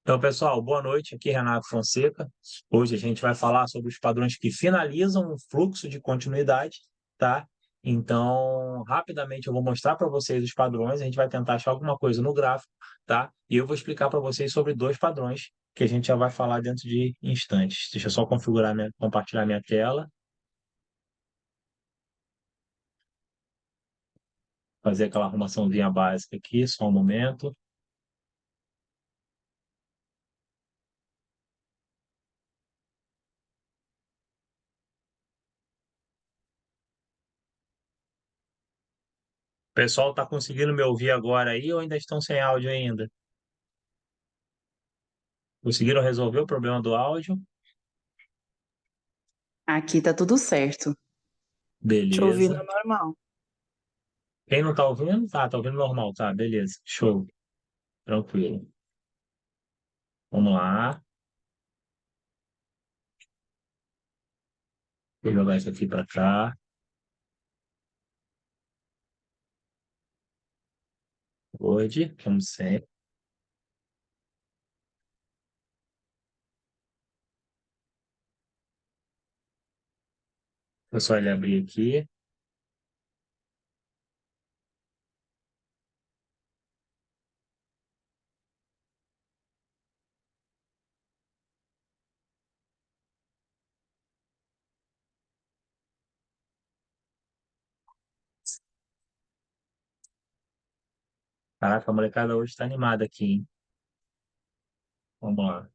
Então, pessoal, boa noite. Aqui é Renato Fonseca. Hoje a gente vai falar sobre os padrões que finalizam o fluxo de continuidade, tá? Então, rapidamente eu vou mostrar para vocês os padrões, a gente vai tentar achar alguma coisa no gráfico, tá? E eu vou explicar para vocês sobre dois padrões que a gente já vai falar dentro de instantes. Deixa eu só compartilhar minha tela, fazer aquela arrumaçãozinha básica aqui, só um momento. O pessoal está conseguindo me ouvir agora aí ou ainda estão sem áudio ainda? Conseguiram resolver o problema do áudio? Aqui tá tudo certo. Te ouvindo Beleza. normal. Quem não tá ouvindo? Tá ouvindo normal, tá, beleza. Show. Tranquilo. Vamos lá. Vou jogar isso aqui para cá. Hoje, como sempre. É só ele abrir aqui. Caraca, a molecada hoje tá animada aqui, hein? Vamos lá.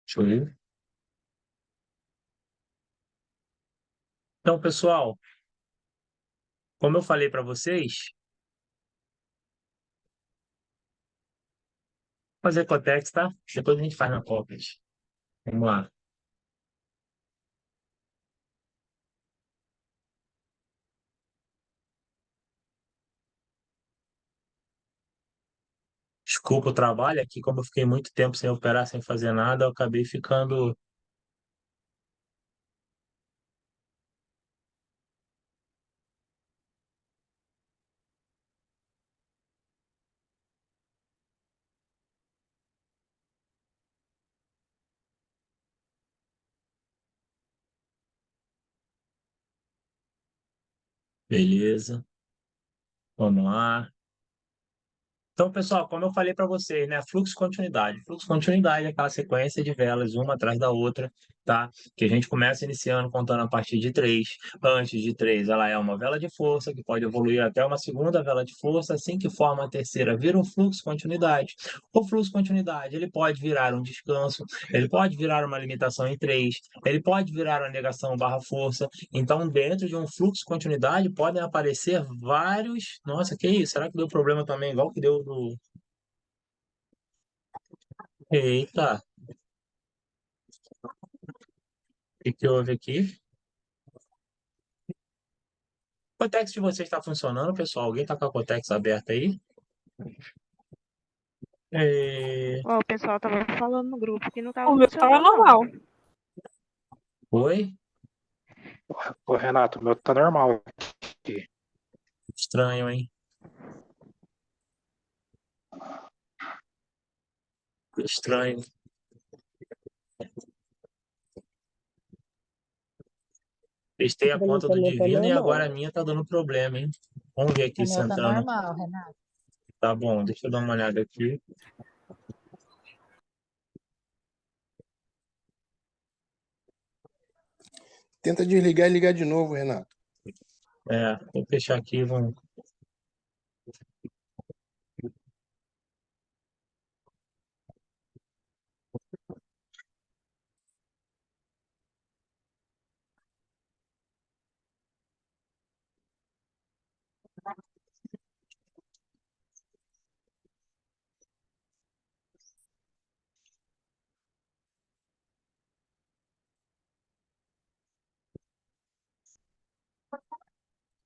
Deixa eu ver. Então, pessoal, como eu falei para vocês, fazer Cotex, tá? Depois a gente faz na Pocket. Vamos lá. Desculpa o trabalho aqui, como eu fiquei muito tempo sem operar, sem fazer nada, eu acabei ficando. Beleza. Vamos lá. Então, pessoal, como eu falei para vocês, né? Fluxo continuidade. Fluxo continuidade é aquela sequência de velas, uma atrás da outra, tá? Que a gente começa iniciando contando a partir de três. Antes de três, ela é uma vela de força, que pode evoluir até uma segunda vela de força. Assim que forma a terceira, vira um fluxo continuidade. O fluxo continuidade, ele pode virar um descanso, ele pode virar uma limitação em três, ele pode virar uma negação barra força. Então, dentro de um fluxo continuidade, podem aparecer vários. Nossa, que isso? Será que deu problema também, igual que deu no. Eita, o que que houve aqui? O Cotex de vocês está funcionando, pessoal? Alguém está com a Cotex aberta aí? É... Ó, o pessoal tava falando no grupo que não tava O meu tava funcionando, não. normal. Oi? Ô, Renato, o meu tá normal aqui. Estranho, hein? Estranho. Testei a Pra mim conta do também tá Divino e agora a normal. minha tá dando problema, hein? Vamos ver O aqui se meu tá entrando. normal, Renato. Tá bom, deixa eu dar uma olhada aqui. Tenta desligar e ligar de novo, Renato. Vou fechar aqui, vamos.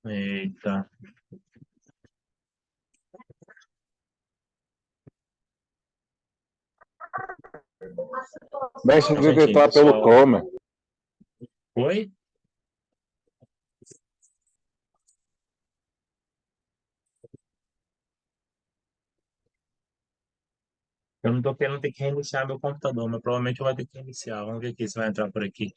Eita. Mexe Um no Google instantinho, tá pelo pessoal. Chrome. Oi? Eu não tô querendo ter que reiniciar meu computador, mas provavelmente eu vou ter que reiniciar. Vamos ver aqui se vai entrar por aqui.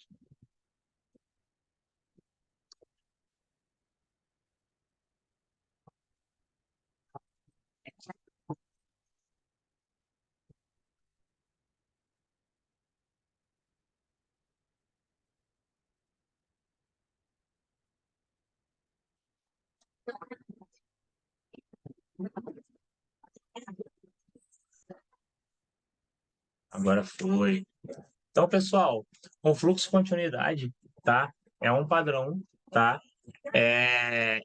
Agora foi. Então, pessoal, o fluxo continuidade, tá? É um padrão, tá?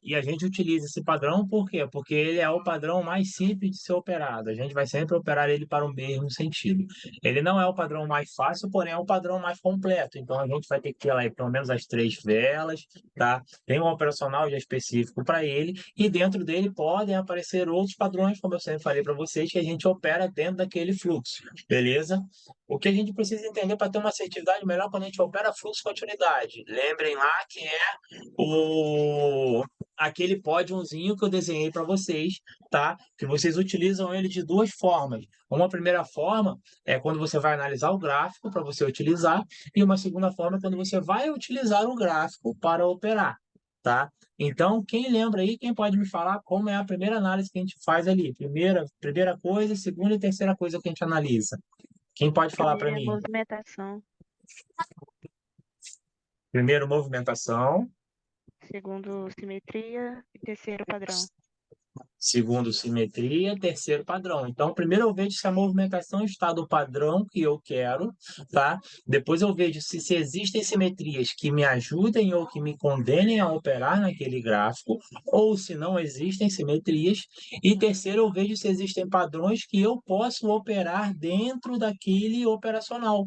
E a gente utiliza esse padrão por quê? Porque ele é o padrão mais simples de ser operado. A gente vai sempre operar ele para o mesmo sentido. Ele não é o padrão mais fácil, porém é o padrão mais completo. Então a gente vai ter que ter lá pelo menos as 3 velas, tá? Tem um operacional já específico para ele e dentro dele podem aparecer outros padrões, como eu sempre falei para vocês, que a gente opera dentro daquele fluxo, beleza? O que a gente precisa entender para ter uma assertividade melhor quando a gente opera fluxo continuidade? Lembrem lá que aquele pódiozinho que eu desenhei para vocês, tá? Que vocês utilizam ele de 2 formas. Uma primeira forma é quando você vai analisar o gráfico para você utilizar, e uma segunda forma é quando você vai utilizar o gráfico para operar, tá? Então, quem lembra aí, quem pode me falar como é a primeira análise que a gente faz ali? Primeira coisa, segunda e terceira coisa que a gente analisa. Quem pode falar para Primeira mim? movimentação, Primeiro, movimentação. segundo, simetria e terceiro, padrão. Segundo, simetria. Terceiro, padrão. Então, primeiro eu vejo se a movimentação está do padrão que eu quero, tá? Depois eu vejo se existem simetrias que me ajudem ou que me condenem a operar naquele gráfico, ou se não existem simetrias. E terceiro, eu vejo se existem padrões que eu posso operar dentro daquele operacional.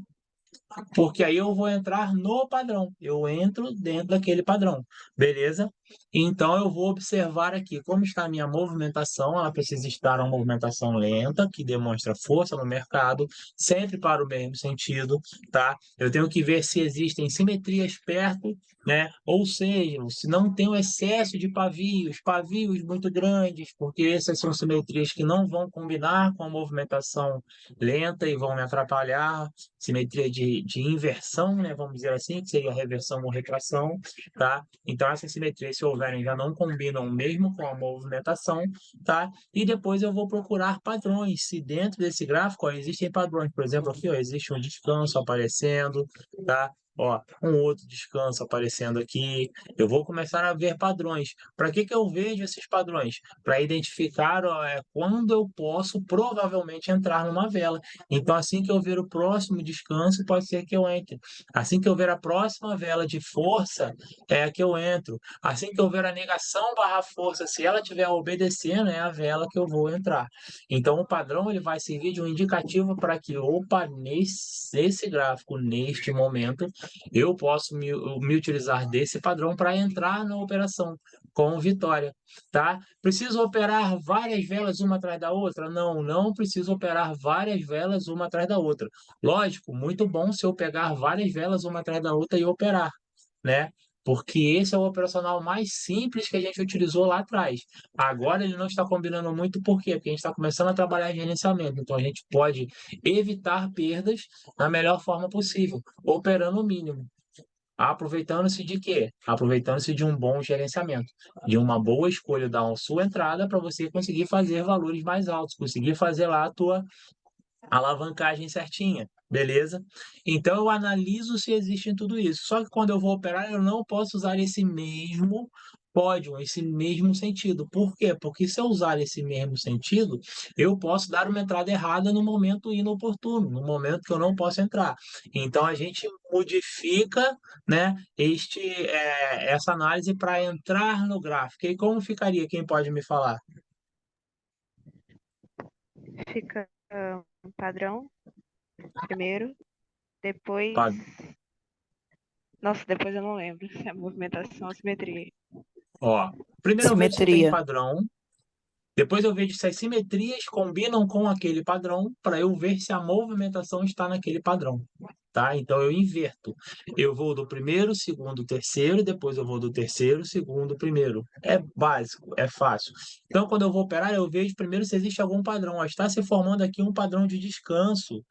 Porque aí eu vou entrar no padrão. Eu entro dentro daquele padrão. Beleza? Então eu vou observar aqui como está a minha movimentação. Ela precisa estar uma movimentação lenta, que demonstra força no mercado, sempre para o mesmo sentido, tá? Eu tenho que ver se existem simetrias perto, né? Ou seja, se não tem um excesso de pavios muito grandes, porque essas são simetrias que não vão combinar com a movimentação lenta e vão me atrapalhar. Simetria de inversão, né, vamos dizer assim, que seria reversão ou retração, tá? Então, essas simetrias, se houverem, já não combinam mesmo com a movimentação, tá? E depois eu vou procurar padrões. Se dentro desse gráfico, ó, existem padrões, por exemplo, aqui, ó, existe um descanso aparecendo, tá? Ó, um outro descanso aparecendo aqui. Eu vou começar a ver padrões. Para que eu vejo esses padrões? Para identificar, ó, quando eu posso provavelmente entrar numa vela. Então, assim que eu ver o próximo descanso, pode ser que eu entre. Assim que eu ver a próxima vela de força, é que eu entro. Assim que eu ver a negação barra força, se ela estiver obedecendo, é a vela que eu vou entrar. Então, o padrão ele vai servir de um indicativo para que, opa, nesse gráfico, neste momento, eu posso me utilizar desse padrão para entrar na operação com vitória, tá? Preciso operar várias velas uma atrás da outra? Não, não preciso operar várias velas uma atrás da outra. Lógico, muito bom se eu pegar várias velas uma atrás da outra e operar, né? Porque esse é o operacional mais simples que a gente utilizou lá atrás. Agora ele não está combinando muito, por quê? Porque a gente está começando a trabalhar em gerenciamento. Então a gente pode evitar perdas da melhor forma possível, operando o mínimo. Aproveitando-se de quê? Aproveitando-se de um bom gerenciamento, de uma boa escolha da sua entrada para você conseguir fazer valores mais altos, conseguir fazer lá a tua alavancagem certinha, beleza? Então eu analiso se existe em tudo isso. Só que quando eu vou operar, eu não posso usar esse mesmo pódio, esse mesmo sentido. Por quê? Porque se eu usar esse mesmo sentido, eu posso dar uma entrada errada no momento inoportuno, no momento que eu não posso entrar. Então a gente modifica, né, essa análise para entrar no gráfico. E como ficaria? Quem pode me falar? Fica um padrão primeiro, depois. Pa- Nossa, depois eu não lembro se é movimentação ou simetria. Ó, primeiro eu vejo se tem Simetria. padrão. Depois eu vejo se as simetrias combinam com aquele padrão para eu ver se a movimentação está naquele padrão. tá? Então eu inverto. Eu vou do primeiro, segundo, terceiro, depois eu vou do terceiro, segundo, primeiro. É básico, é fácil. Então, quando eu vou operar, eu vejo primeiro se existe algum padrão. Ó, está se formando aqui um padrão de descanso.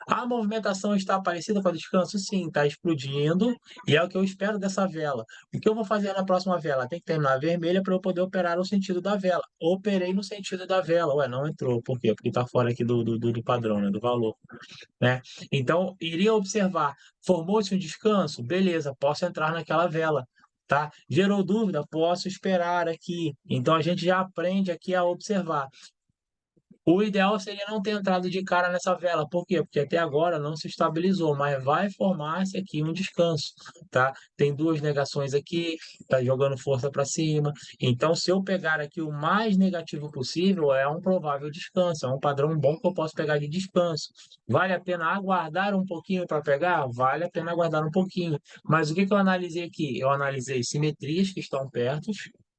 A movimentação está parecida com a descanso? Sim, está explodindo e é o que eu espero dessa vela. O que eu vou fazer na próxima vela? Tem que terminar vermelha para eu poder operar no sentido da vela. Operei no sentido da vela. Ué, não entrou. Por quê? Porque está fora aqui do padrão, né? Do valor. Né? Então, iria observar. Formou-se um descanso? Beleza, posso entrar naquela vela. Tá? Gerou dúvida? Posso esperar aqui. Então, a gente já aprende aqui a observar. O ideal seria não ter entrado de cara nessa vela. Por quê? Porque até agora não se estabilizou, mas vai formar-se aqui um descanso, tá? Tem duas negações aqui, tá jogando força para cima. Então, se eu pegar aqui o mais negativo possível, é um provável descanso, é um padrão bom que eu posso pegar de descanso. Vale a pena aguardar um pouquinho para pegar? Vale a pena aguardar um pouquinho. Mas o que eu analisei aqui? Eu analisei simetrias que estão perto.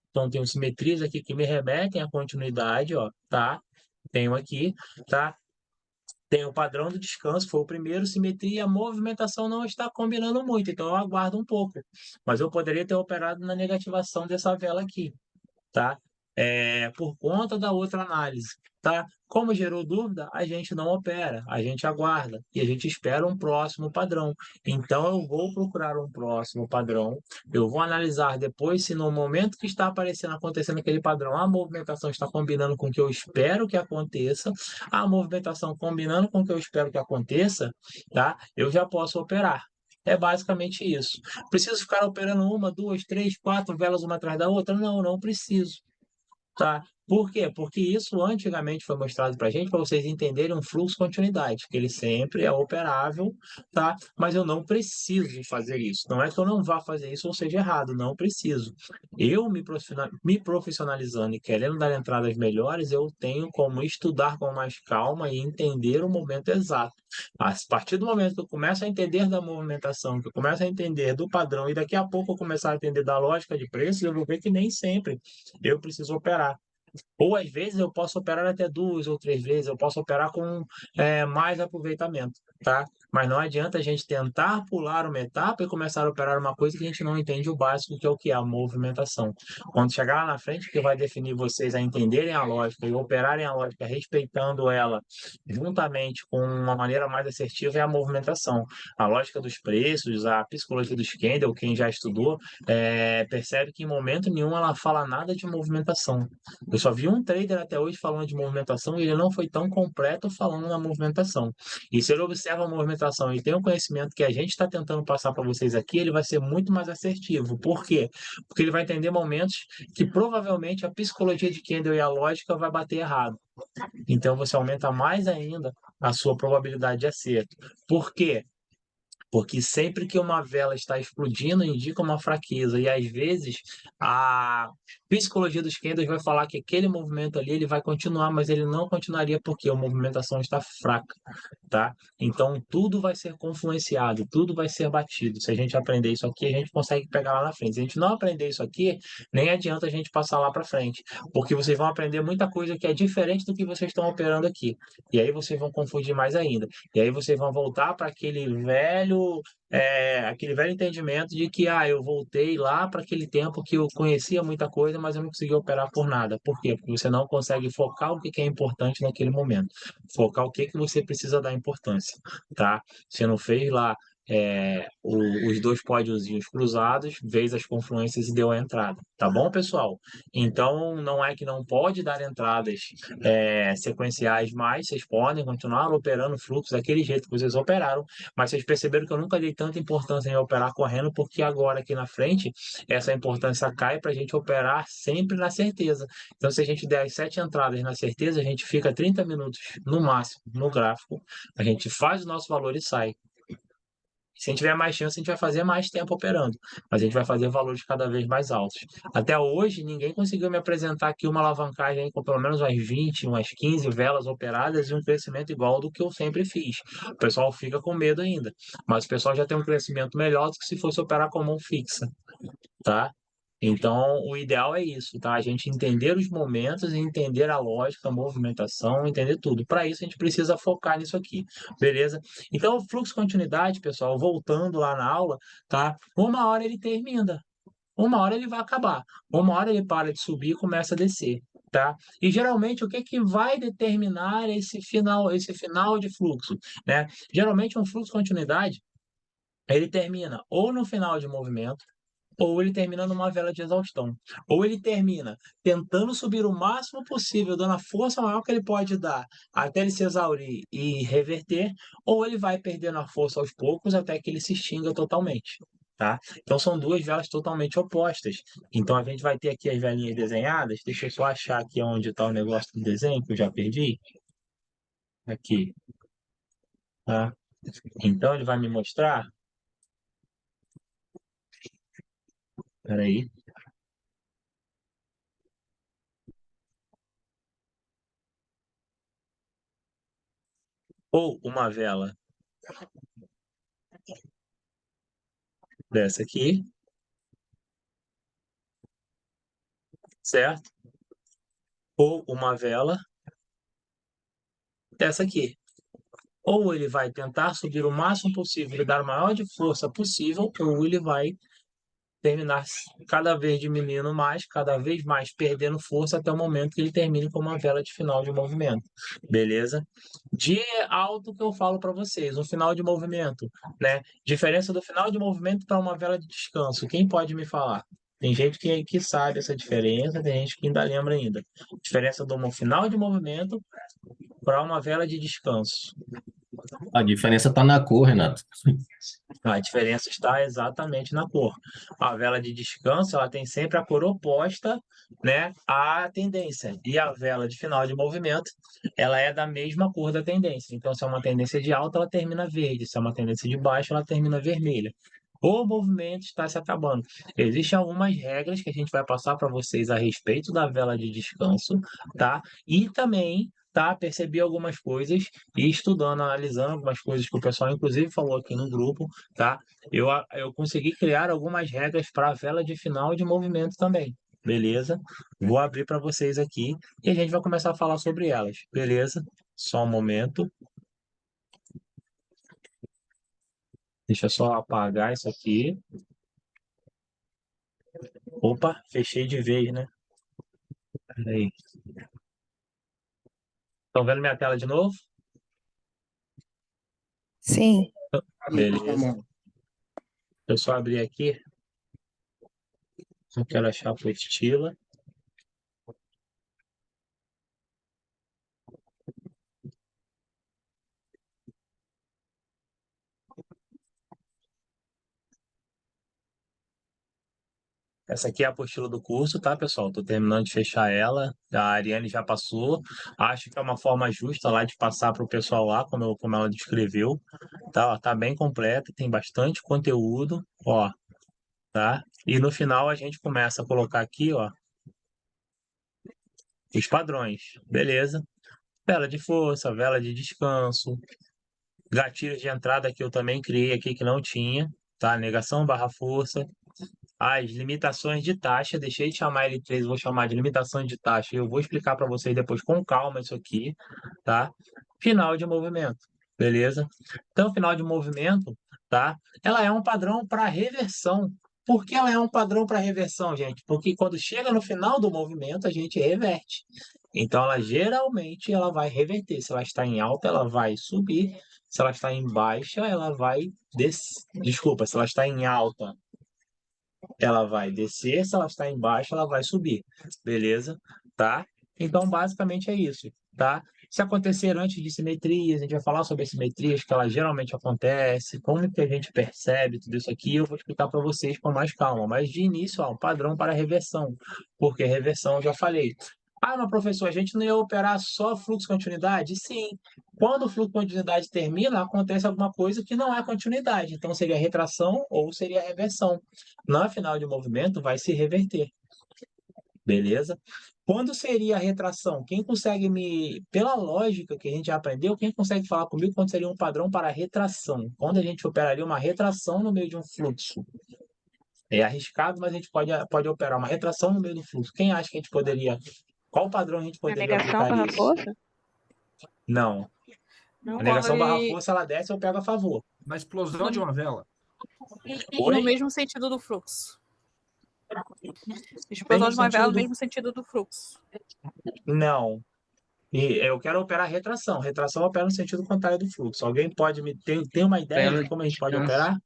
Então, tenho simetrias aqui que me remetem à continuidade, ó, tá? Tenho aqui, tá? Tem o padrão do descanso, foi o primeiro, simetria, a movimentação não está combinando muito, então eu aguardo um pouco. Mas eu poderia ter operado na negativação dessa vela aqui, tá? Por conta da outra análise, tá? Como gerou dúvida, a gente não opera, a gente aguarda e a gente espera um próximo padrão. Então, eu vou procurar um próximo padrão, eu vou analisar depois se no momento que está acontecendo aquele padrão, a movimentação está combinando com o que eu espero que aconteça, a movimentação combinando com o que eu espero que aconteça, tá? Eu já posso operar. É basicamente isso. Preciso ficar operando uma, duas, três, quatro velas uma atrás da outra? Não, não preciso. Tá? Por quê? Porque isso antigamente foi mostrado para a gente, para vocês entenderem um fluxo continuidade, que ele sempre é operável, tá? Mas eu não preciso fazer isso. Não é que eu não vá fazer isso ou seja errado, não preciso. Eu me profissionalizando e querendo dar entradas melhores, eu tenho como estudar com mais calma e entender o momento exato. A partir do momento que eu começo a entender da movimentação, que eu começo a entender do padrão e daqui a pouco eu começar a entender da lógica de preços, eu vou ver que nem sempre eu preciso operar. Ou às vezes eu posso operar até 2 ou 3 vezes, eu posso operar com mais aproveitamento, tá? Mas não adianta a gente tentar pular uma etapa e começar a operar uma coisa que a gente não entende o básico, que é o que é a movimentação. Quando chegar lá na frente, o que vai definir vocês a entenderem a lógica e operarem a lógica respeitando ela, juntamente com uma maneira mais assertiva, é a movimentação. A lógica dos preços, a psicologia dos candle, quem já estudou, percebe que em momento nenhum ela fala nada de movimentação. Eu só vi um trader até hoje falando de movimentação e ele não foi tão completo falando na movimentação. E se ele observa a movimentação e tem o conhecimento que a gente está tentando passar para vocês aqui, ele vai ser muito mais assertivo. Por quê? Porque ele vai entender momentos que provavelmente a psicologia de Kendall e a lógica vai bater errado. Então você aumenta mais ainda a sua probabilidade de acerto. Por quê? Porque sempre que uma vela está explodindo, indica uma fraqueza. E às vezes a psicologia dos candles vai falar que aquele movimento ali ele vai continuar, mas ele não continuaria porque a movimentação está fraca, tá? Então tudo vai ser confluenciado, tudo vai ser batido. Se a gente aprender isso aqui, a gente consegue pegar lá na frente. Se a gente não aprender isso aqui, nem adianta a gente passar lá para frente, porque vocês vão aprender muita coisa que é diferente do que vocês estão operando aqui. E aí vocês vão confundir mais ainda. E aí vocês vão voltar para aquele velho entendimento de que eu voltei lá para aquele tempo que eu conhecia muita coisa, mas eu não conseguia operar por nada. Por quê? Porque você não consegue focar o que é importante naquele momento. Focar o que você precisa dar importância, tá? Você não fez lá os dois pódiozinhos cruzados, fez as confluências e deu a entrada. Tá bom, pessoal? Então, não é que não pode dar entradas sequenciais, mas vocês podem continuar operando fluxos daquele jeito que vocês operaram, mas vocês perceberam que eu nunca dei tanta importância em operar correndo, porque agora aqui na frente, essa importância cai para a gente operar sempre na certeza. Então, se a gente der as 7 entradas na certeza, a gente fica 30 minutos no máximo no gráfico, a gente faz o nosso valor e sai. Se a gente tiver mais chance, a gente vai fazer mais tempo operando, mas a gente vai fazer valores cada vez mais altos. Até hoje, ninguém conseguiu me apresentar aqui uma alavancagem aí com pelo menos umas 20, umas 15 velas operadas e um crescimento igual do que eu sempre fiz. O pessoal fica com medo ainda, mas o pessoal já tem um crescimento melhor do que se fosse operar com mão fixa, tá? Então, o ideal é isso, tá? A gente entender os momentos, entender a lógica, a movimentação, entender tudo. Para isso, a gente precisa focar nisso aqui, beleza? Então, o fluxo continuidade, pessoal, voltando lá na aula, tá? Uma hora ele termina, uma hora ele vai acabar, uma hora ele para de subir e começa a descer, tá? E geralmente o que que vai determinar esse final de fluxo, né? Geralmente um fluxo continuidade, ele termina ou no final de movimento, ou ele termina numa vela de exaustão, ou ele termina tentando subir o máximo possível, dando a força maior que ele pode dar até ele se exaurir e reverter, ou ele vai perdendo a força aos poucos até que ele se extinga totalmente. Tá? Então são duas velas totalmente opostas. Então a gente vai ter aqui as velinhas desenhadas. Deixa eu só achar aqui onde está o negócio do desenho, que eu já perdi. Aqui. Tá? Então ele vai me mostrar. Espera aí. Ou uma vela dessa aqui, certo? Ou uma vela dessa aqui. Ou ele vai tentar subir o máximo possível e dar o maior de força possível, ou ele vai terminar cada vez diminuindo mais, cada vez mais perdendo força até o momento que ele termine com uma vela de final de movimento. Beleza? De alto que eu falo para vocês, o final de movimento, né? Diferença do final de movimento para uma vela de descanso. Quem pode me falar? Tem gente que sabe essa diferença, tem gente que ainda lembra ainda. Diferença do final de movimento para uma vela de descanso. A diferença está na cor, Renato. A diferença está exatamente na cor. A vela de descanso, ela tem sempre a cor oposta, né, à tendência. E a vela de final de movimento, ela é da mesma cor da tendência. Então, se é uma tendência de alta, ela termina verde. Se é uma tendência de baixa, ela termina vermelha. O movimento está se acabando. Existem algumas regras que a gente vai passar para vocês a respeito da vela de descanso, tá? E também, tá? Percebi algumas coisas e estudando, analisando algumas coisas que o pessoal, inclusive, falou aqui no grupo, tá? Eu consegui criar algumas regras para a vela de final de movimento também, beleza? Vou abrir para vocês aqui e a gente vai começar a falar sobre elas, beleza? Só um momento. Deixa eu só apagar isso aqui. Opa, fechei de vez, né? Peraí. Estão vendo minha tela de novo? Sim. Beleza. Deixa eu só abrir aqui. Eu quero achar a apostila. Essa aqui é a apostila do curso, tá, pessoal? Tô terminando de fechar ela. A Ariane já passou. Acho que é uma forma justa lá de passar para o pessoal lá, como ela descreveu. Tá, ó, tá bem completa, tem bastante conteúdo, ó, tá? E no final a gente começa a colocar aqui, ó, os padrões, beleza? Vela de força, vela de descanso, gatilhos de entrada que eu também criei aqui que não tinha, tá? Negação barra força. As limitações de taxa, deixei de chamar L3, vou chamar de limitações de taxa. Eu vou explicar para vocês depois com calma isso aqui, tá? Final de movimento, beleza? Então, final de movimento, tá? Ela é um padrão para reversão. Por que ela é um padrão para reversão, gente? Porque quando chega no final do movimento, a gente reverte. Então, ela geralmente ela vai reverter. Se ela está em alta, ela vai subir. Se ela está em baixa, ela vai descer. Desculpa, se ela está em alta, ela vai descer, se ela está embaixo, ela vai subir, beleza? Tá? Então, basicamente é isso, tá? Se acontecer antes de simetrias, a gente vai falar sobre as simetrias, que elas geralmente acontecem, como que a gente percebe tudo isso aqui, eu vou explicar para vocês com mais calma. Mas, de início, ó, um padrão para reversão, porque reversão, eu já falei. Ah, mas professor, a gente não ia operar só fluxo continuidade? Sim. Quando o fluxo continuidade termina, acontece alguma coisa que não é continuidade. Então, seria retração ou seria reversão. Na final de movimento, vai se reverter. Beleza? Quando seria a retração? Quem consegue me... Pela lógica que a gente já aprendeu, quem consegue falar comigo quando seria um padrão para retração? Quando a gente operaria uma retração no meio de um fluxo? É arriscado, mas a gente pode operar uma retração no meio do fluxo. Quem acha que a gente poderia... Qual padrão a gente A poderia negação aplicar barra nisso? força? Não. Não. A negação barra Ocorre força, ela desce, eu pego a favor. Na explosão de uma vela. no Oi? mesmo sentido do fluxo. Explosão Mesmo de uma sentido vela no do... mesmo sentido do fluxo. Não. E eu quero operar retração. Retração opera no sentido contrário do fluxo. Alguém pode me tem uma ideia Vela de de como a gente pode descanso. operar?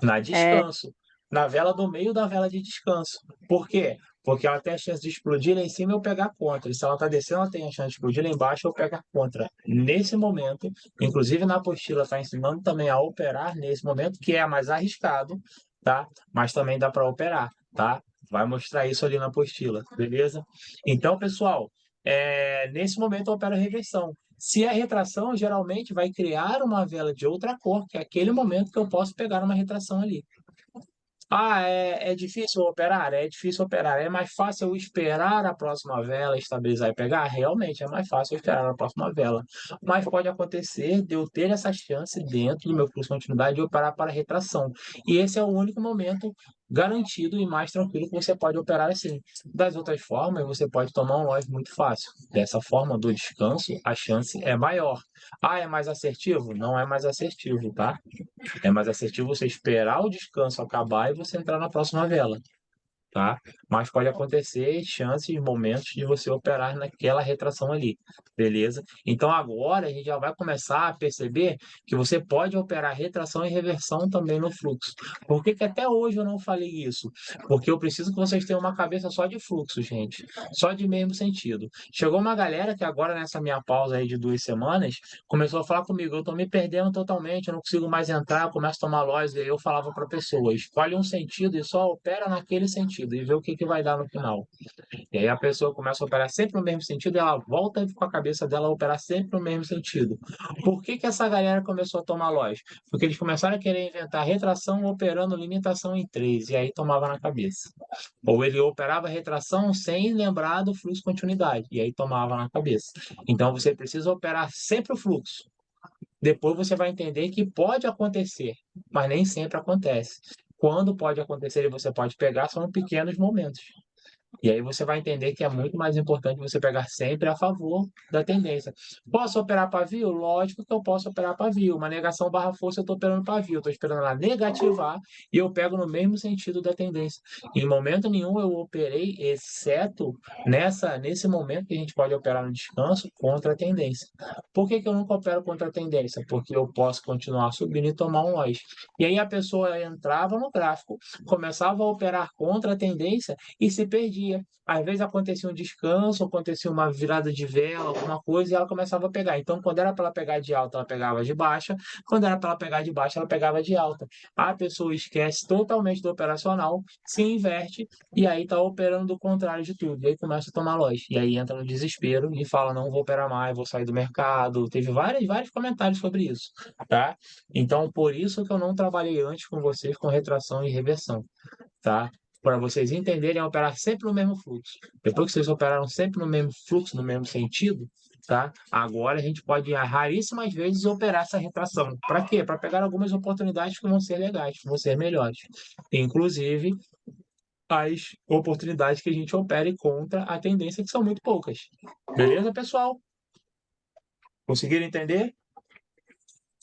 Na É, descanso. Na vela do meio da vela de descanso. Por quê? Porque ela tem a chance de explodir lá em cima e eu pegar contra. E se ela está descendo, ela tem a chance de explodir lá embaixo e eu pegar contra. Nesse momento, inclusive na apostila está ensinando também a operar nesse momento, que é mais arriscado, tá? Mas também dá para operar, tá? Vai mostrar isso ali na apostila, beleza? Então, pessoal, nesse momento eu opero reversão. Se é retração, geralmente vai criar uma vela de outra cor, que é aquele momento que eu posso pegar uma retração ali. Ah, é difícil operar? É difícil operar. É mais fácil eu esperar a próxima vela, estabilizar e pegar? Realmente, é mais fácil eu esperar a próxima vela. Mas pode acontecer de eu ter essa chance dentro do meu fluxo de continuidade de operar para retração. E esse é o único momento garantido e mais tranquilo que você pode operar assim. Das outras formas, você pode tomar um loss muito fácil. Dessa forma, do descanso, a chance é maior. Ah, é mais assertivo? Não é mais assertivo, tá? É mais assertivo você esperar o descanso acabar e você entrar na próxima vela, tá? Mas pode acontecer chances, momentos de você operar naquela retração ali, beleza? Então agora a gente já vai começar a perceber que você pode operar retração e reversão também no fluxo. Por que que até hoje eu não falei isso? Porque eu preciso que vocês tenham uma cabeça só de fluxo, gente. Só de mesmo sentido. Chegou uma galera que agora nessa minha pausa aí de 2 semanas, começou a falar comigo, eu tô me perdendo totalmente, eu não consigo mais entrar, eu começo a tomar loss, e aí eu falava para pessoa, escolhe um sentido e só opera naquele sentido e vê o que que vai dar no final. E aí a pessoa começa a operar sempre no mesmo sentido e ela volta com a cabeça dela a operar sempre no mesmo sentido. Por que que essa galera começou a tomar loss? Porque eles começaram a querer inventar retração operando limitação em 3 e aí tomava na cabeça. Ou ele operava retração sem lembrar do fluxo continuidade e aí tomava na cabeça. Então você precisa operar sempre o fluxo. Depois você vai entender que pode acontecer, mas nem sempre acontece. Quando pode acontecer e você pode pegar, são pequenos momentos. E aí você vai entender que é muito mais importante você pegar sempre a favor da tendência. Posso operar pavio? Lógico que eu posso operar pavio. Uma negação barra força, eu estou operando pavio. Estou esperando ela negativar e eu pego no mesmo sentido da tendência. Em momento nenhum eu operei, exceto nesse momento que a gente pode operar no descanso, contra a tendência. Por que que eu nunca opero contra a tendência? Porque eu posso continuar subindo e tomar um loss. E aí a pessoa entrava no gráfico, começava a operar contra a tendência e se perdia. Às vezes acontecia um descanso, acontecia uma virada de vela, alguma coisa, e ela começava a pegar. Então, quando era para ela pegar de alta, ela pegava de baixa. Quando era para ela pegar de baixa, ela pegava de alta. A pessoa esquece totalmente do operacional, se inverte, e aí está operando do contrário de tudo. E aí começa a tomar loss. E aí entra no desespero e fala, não vou operar mais, vou sair do mercado. Teve vários comentários sobre isso, tá? Então, por isso que eu não trabalhei antes com vocês com retração e reversão, tá? Para vocês entenderem, operar sempre no mesmo fluxo. Depois que vocês operaram sempre no mesmo fluxo, no mesmo sentido, tá? Agora a gente pode, raríssimas vezes, operar essa retração. Para quê? Para pegar algumas oportunidades que vão ser legais, que vão ser melhores. Inclusive, as oportunidades que a gente opere contra a tendência, que são muito poucas. Beleza, pessoal? Conseguiram entender?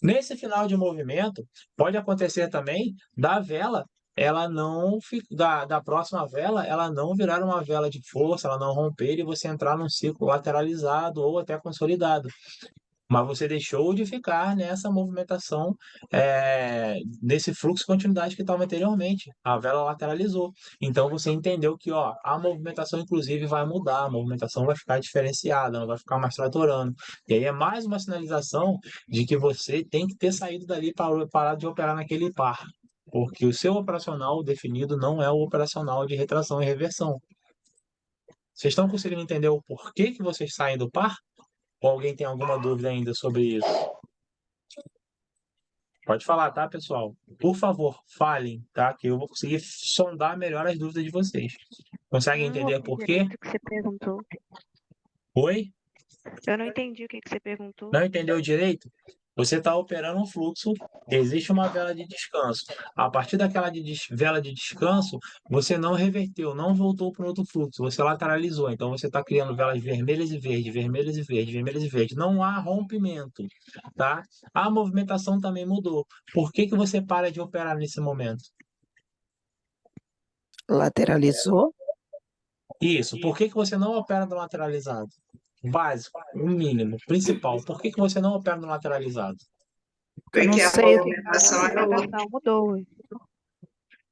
Nesse final de movimento, pode acontecer também da vela, ela não da próxima vela, ela não virar uma vela de força, ela não romper e você entrar num ciclo lateralizado ou até consolidado. Mas você deixou de ficar nessa movimentação, nesse fluxo de continuidade que estava anteriormente. A vela lateralizou. Então você entendeu que a movimentação, inclusive, vai mudar, a movimentação vai ficar diferenciada, não vai ficar mais tratorando. E aí é mais uma sinalização de que você tem que ter saído dali para parar de operar naquele par. Porque o seu operacional definido não é o operacional de retração e reversão. Vocês estão conseguindo entender o porquê que vocês saem do par? Ou alguém tem alguma dúvida ainda sobre isso? Pode falar, tá, pessoal? Por favor, falem, tá? Que eu vou conseguir sondar melhor as dúvidas de vocês. Conseguem Eu não entender ouvi por quê? direito o que você perguntou. Oi? Eu não entendi o que você perguntou. Não entendeu direito? Você está operando um fluxo, existe uma vela de descanso. A partir daquela vela de descanso, você não reverteu, não voltou para outro fluxo, você lateralizou. Então você está criando velas vermelhas e verdes, vermelhas e verdes, vermelhas e verdes. Não há rompimento, tá? A movimentação também mudou. Por que que você para de operar nesse momento? Lateralizou? Isso. Por que que você não opera no lateralizado? Básico, o mínimo, principal. Por que que você não opera no lateralizado? Eu não Porque sei. a movimentação mudou, ué.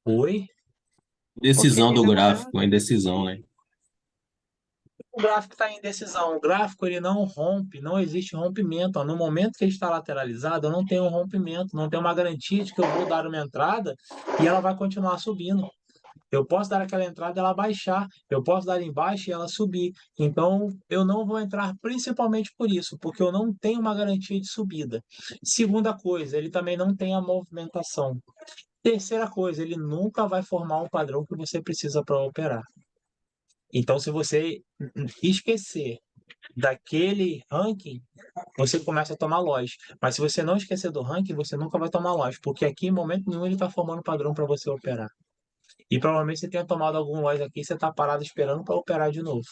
Oi? Decisão do Porque gráfico, a indecisão, né? O gráfico está em indecisão. O gráfico ele não rompe, não existe rompimento. Ó. No momento que ele está lateralizado, eu não tenho um rompimento, não tenho uma garantia de que eu vou dar uma entrada e ela vai continuar subindo. Eu posso dar aquela entrada e ela baixar, eu posso dar embaixo e ela subir. Então, eu não vou entrar principalmente por isso, porque eu não tenho uma garantia de subida. Segunda coisa, ele também não tem a movimentação. Terceira coisa, ele nunca vai formar um padrão que você precisa para operar. Então, se você esquecer daquele ranking, você começa a tomar loss. Mas se você não esquecer do ranking, você nunca vai tomar loss, porque aqui em momento nenhum ele está formando padrão para você operar. E provavelmente você tenha tomado algum loss aqui e você está parado esperando para operar de novo.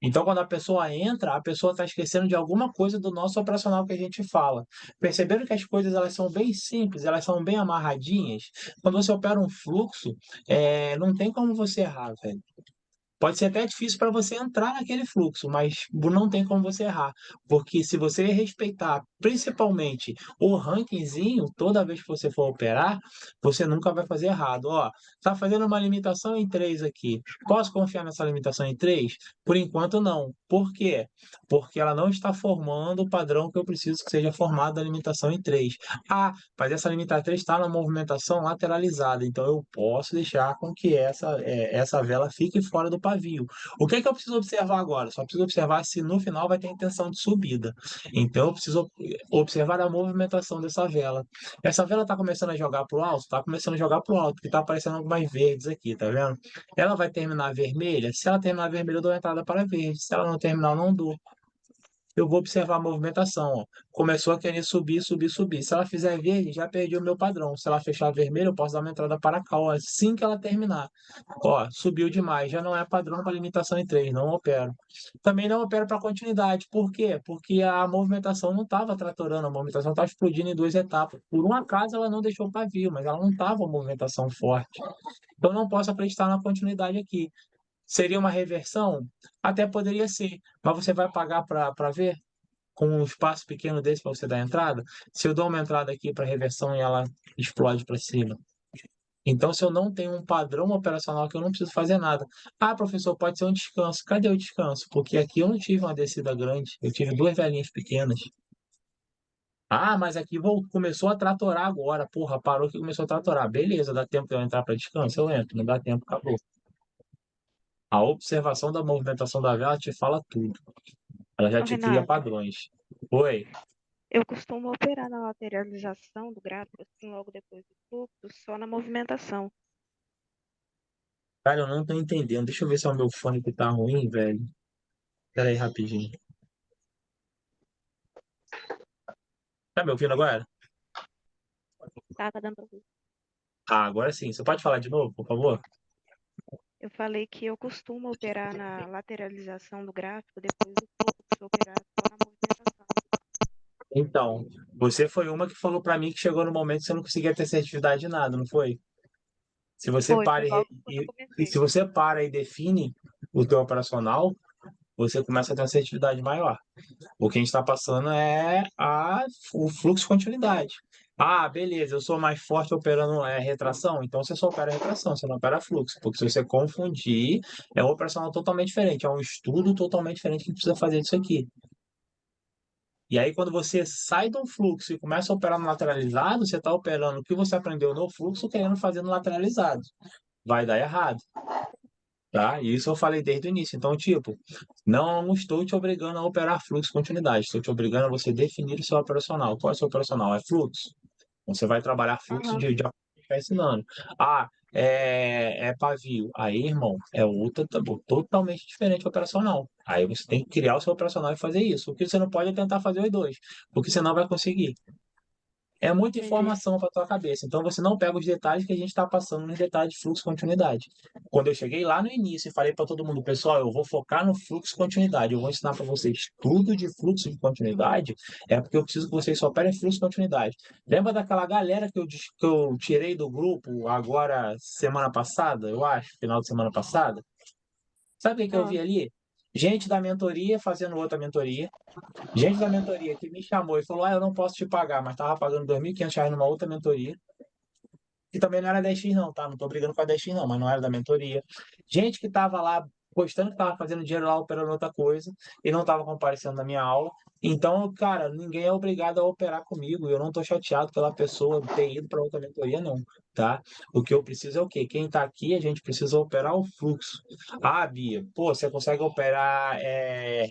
Então, quando a pessoa entra, a pessoa está esquecendo de alguma coisa do nosso operacional que a gente fala. Perceberam que as coisas elas são bem simples, elas são bem amarradinhas? Quando você opera um fluxo, não tem como você errar, velho. Pode ser até difícil para você entrar naquele fluxo, mas não tem como você errar. Porque se você respeitar principalmente o rankingzinho, toda vez que você for operar, você nunca vai fazer errado. Ó, tá fazendo uma limitação em 3 aqui. Posso confiar nessa limitação em 3? Por enquanto, não. Por quê? Porque ela não está formando o padrão que eu preciso que seja formado da limitação em 3. Ah, mas essa limitação 3 está na movimentação lateralizada, então eu posso deixar com que essa vela fique fora do pavio. O que é que eu preciso observar agora? Só preciso observar se no final vai ter intenção de subida. Então eu preciso observar a movimentação dessa vela. Essa vela está começando a jogar para o alto? Está começando a jogar para o alto, porque está aparecendo algumas verdes aqui, tá vendo? Ela vai terminar vermelha? Se ela terminar vermelha, eu dou entrada para verde. Se ela não terminar, eu não dou. Eu vou observar a movimentação. Ó. Começou a querer subir, subir, subir. Se ela fizer verde, já perdi o meu padrão. Se ela fechar vermelho, eu posso dar uma entrada para cá, ó, assim que ela terminar. Ó, subiu demais, já não é padrão para limitação em 3, não opero. Também não opero para continuidade. Por quê? Porque a movimentação não estava tratorando, a movimentação estava explodindo em 2 etapas. Por um acaso ela não deixou pavio, mas ela não estava uma movimentação forte. Então não posso acreditar na continuidade aqui. Seria uma reversão? Até poderia ser, mas você vai pagar para ver? Com um espaço pequeno desse para você dar entrada? Se eu dou uma entrada aqui para reversão e ela explode para cima. Então, se eu não tenho um padrão operacional que eu não preciso fazer nada. Ah, professor, pode ser um descanso. Cadê o descanso? Porque aqui eu não tive uma descida grande, eu tive 2 velinhas pequenas. Ah, mas aqui começou a tratorar agora. Porra, parou que começou a tratorar. Beleza, dá tempo de eu entrar para descanso? Eu entro. Não dá tempo, acabou. A observação da movimentação da vela te fala tudo. Ela já te cria Renato, padrões. Oi. eu costumo operar na lateralização do gráfico, assim, logo depois do fluxo, só na movimentação. Cara, eu não tô entendendo. Deixa eu ver se é o meu fone que tá ruim, velho. Pera aí, rapidinho. Tá me ouvindo agora? Tá dando pra ouvir. Ah, agora sim. Você pode falar de novo, por favor? Eu falei que eu costumo operar na lateralização do gráfico, depois do fluxo, operar só na movimentação. Então, você foi uma que falou pra mim que chegou no momento que você não conseguia ter certidade de nada, não foi? Se você Foi para logo quando eu e comecei. se você para e define o teu operacional, você começa a ter uma assertividade maior. O que a gente está passando é o fluxo de continuidade. Ah, beleza, eu sou mais forte operando retração, então você só opera retração, você não opera fluxo, porque se você confundir, é uma operacional totalmente diferente, é um estudo totalmente diferente que precisa fazer disso aqui. E aí, quando você sai do fluxo e começa a operar no lateralizado, você está operando o que você aprendeu no fluxo, querendo fazer no lateralizado. Vai dar errado. Tá? E isso eu falei desde o início. Então, tipo, não estou te obrigando a operar fluxo continuidade. Estou te obrigando a você definir o seu operacional. Qual é o seu operacional? É fluxo. Então, você vai trabalhar fluxo Aham. de acordo ficar ensinando. Ah, é pavio. Aí, irmão, é outra, totalmente diferente operacional. Aí você tem que criar o seu operacional e fazer isso. O que você não pode é tentar fazer os dois, porque você não vai conseguir. É muita Entendi. informação para tua cabeça. Então você não pega os detalhes que a gente está passando nos detalhes de fluxo e continuidade. Quando eu cheguei lá no início e falei para todo mundo, pessoal, eu vou focar no fluxo e continuidade, eu vou ensinar para vocês tudo de fluxo e continuidade, é porque eu preciso que vocês só operem fluxo e continuidade. Lembra daquela galera que eu tirei do grupo agora semana passada, eu acho, final de semana passada? Sabe o que eu Ah, vi ali? Gente da mentoria fazendo outra mentoria. Gente da mentoria que me chamou e falou: Ah, eu não posso te pagar, mas estava pagando R$ 2.500 numa outra mentoria. E também não era 10x, não, tá? Não tô brigando com a 10x, não, mas não era da mentoria. Gente que estava lá postando que estava fazendo dinheiro lá, operando outra coisa, e não estava comparecendo na minha aula. Então, cara, ninguém é obrigado a operar comigo. Eu não tô chateado pela pessoa ter ido para outra mentoria, não, tá? O que eu preciso é o quê? Quem tá aqui, a gente precisa operar o fluxo. Ah, Bia, pô, você consegue operar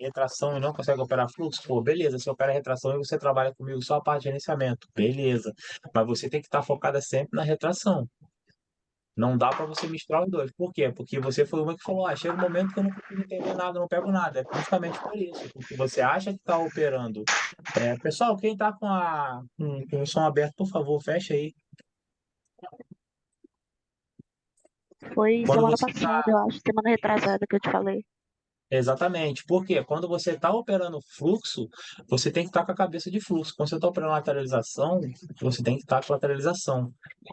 retração e não consegue operar fluxo? Pô, beleza, você opera retração e você trabalha comigo só a parte de gerenciamento. Beleza. Mas você tem que estar focada sempre na retração. Não dá para você misturar os dois. Por quê? Porque você foi uma que falou: ah, chega um momento que eu não consigo entender nada, não pego nada. É justamente por isso. Porque você acha que está operando. Pessoal, quem está com o som aberto, por favor, fecha aí. foi Quando semana você passada, está eu acho, semana retrasada que eu te falei. Exatamente. Porque quando você está operando fluxo, você tem que estar com a cabeça de fluxo. Quando você está operando lateralização, você tem que estar com lateralização.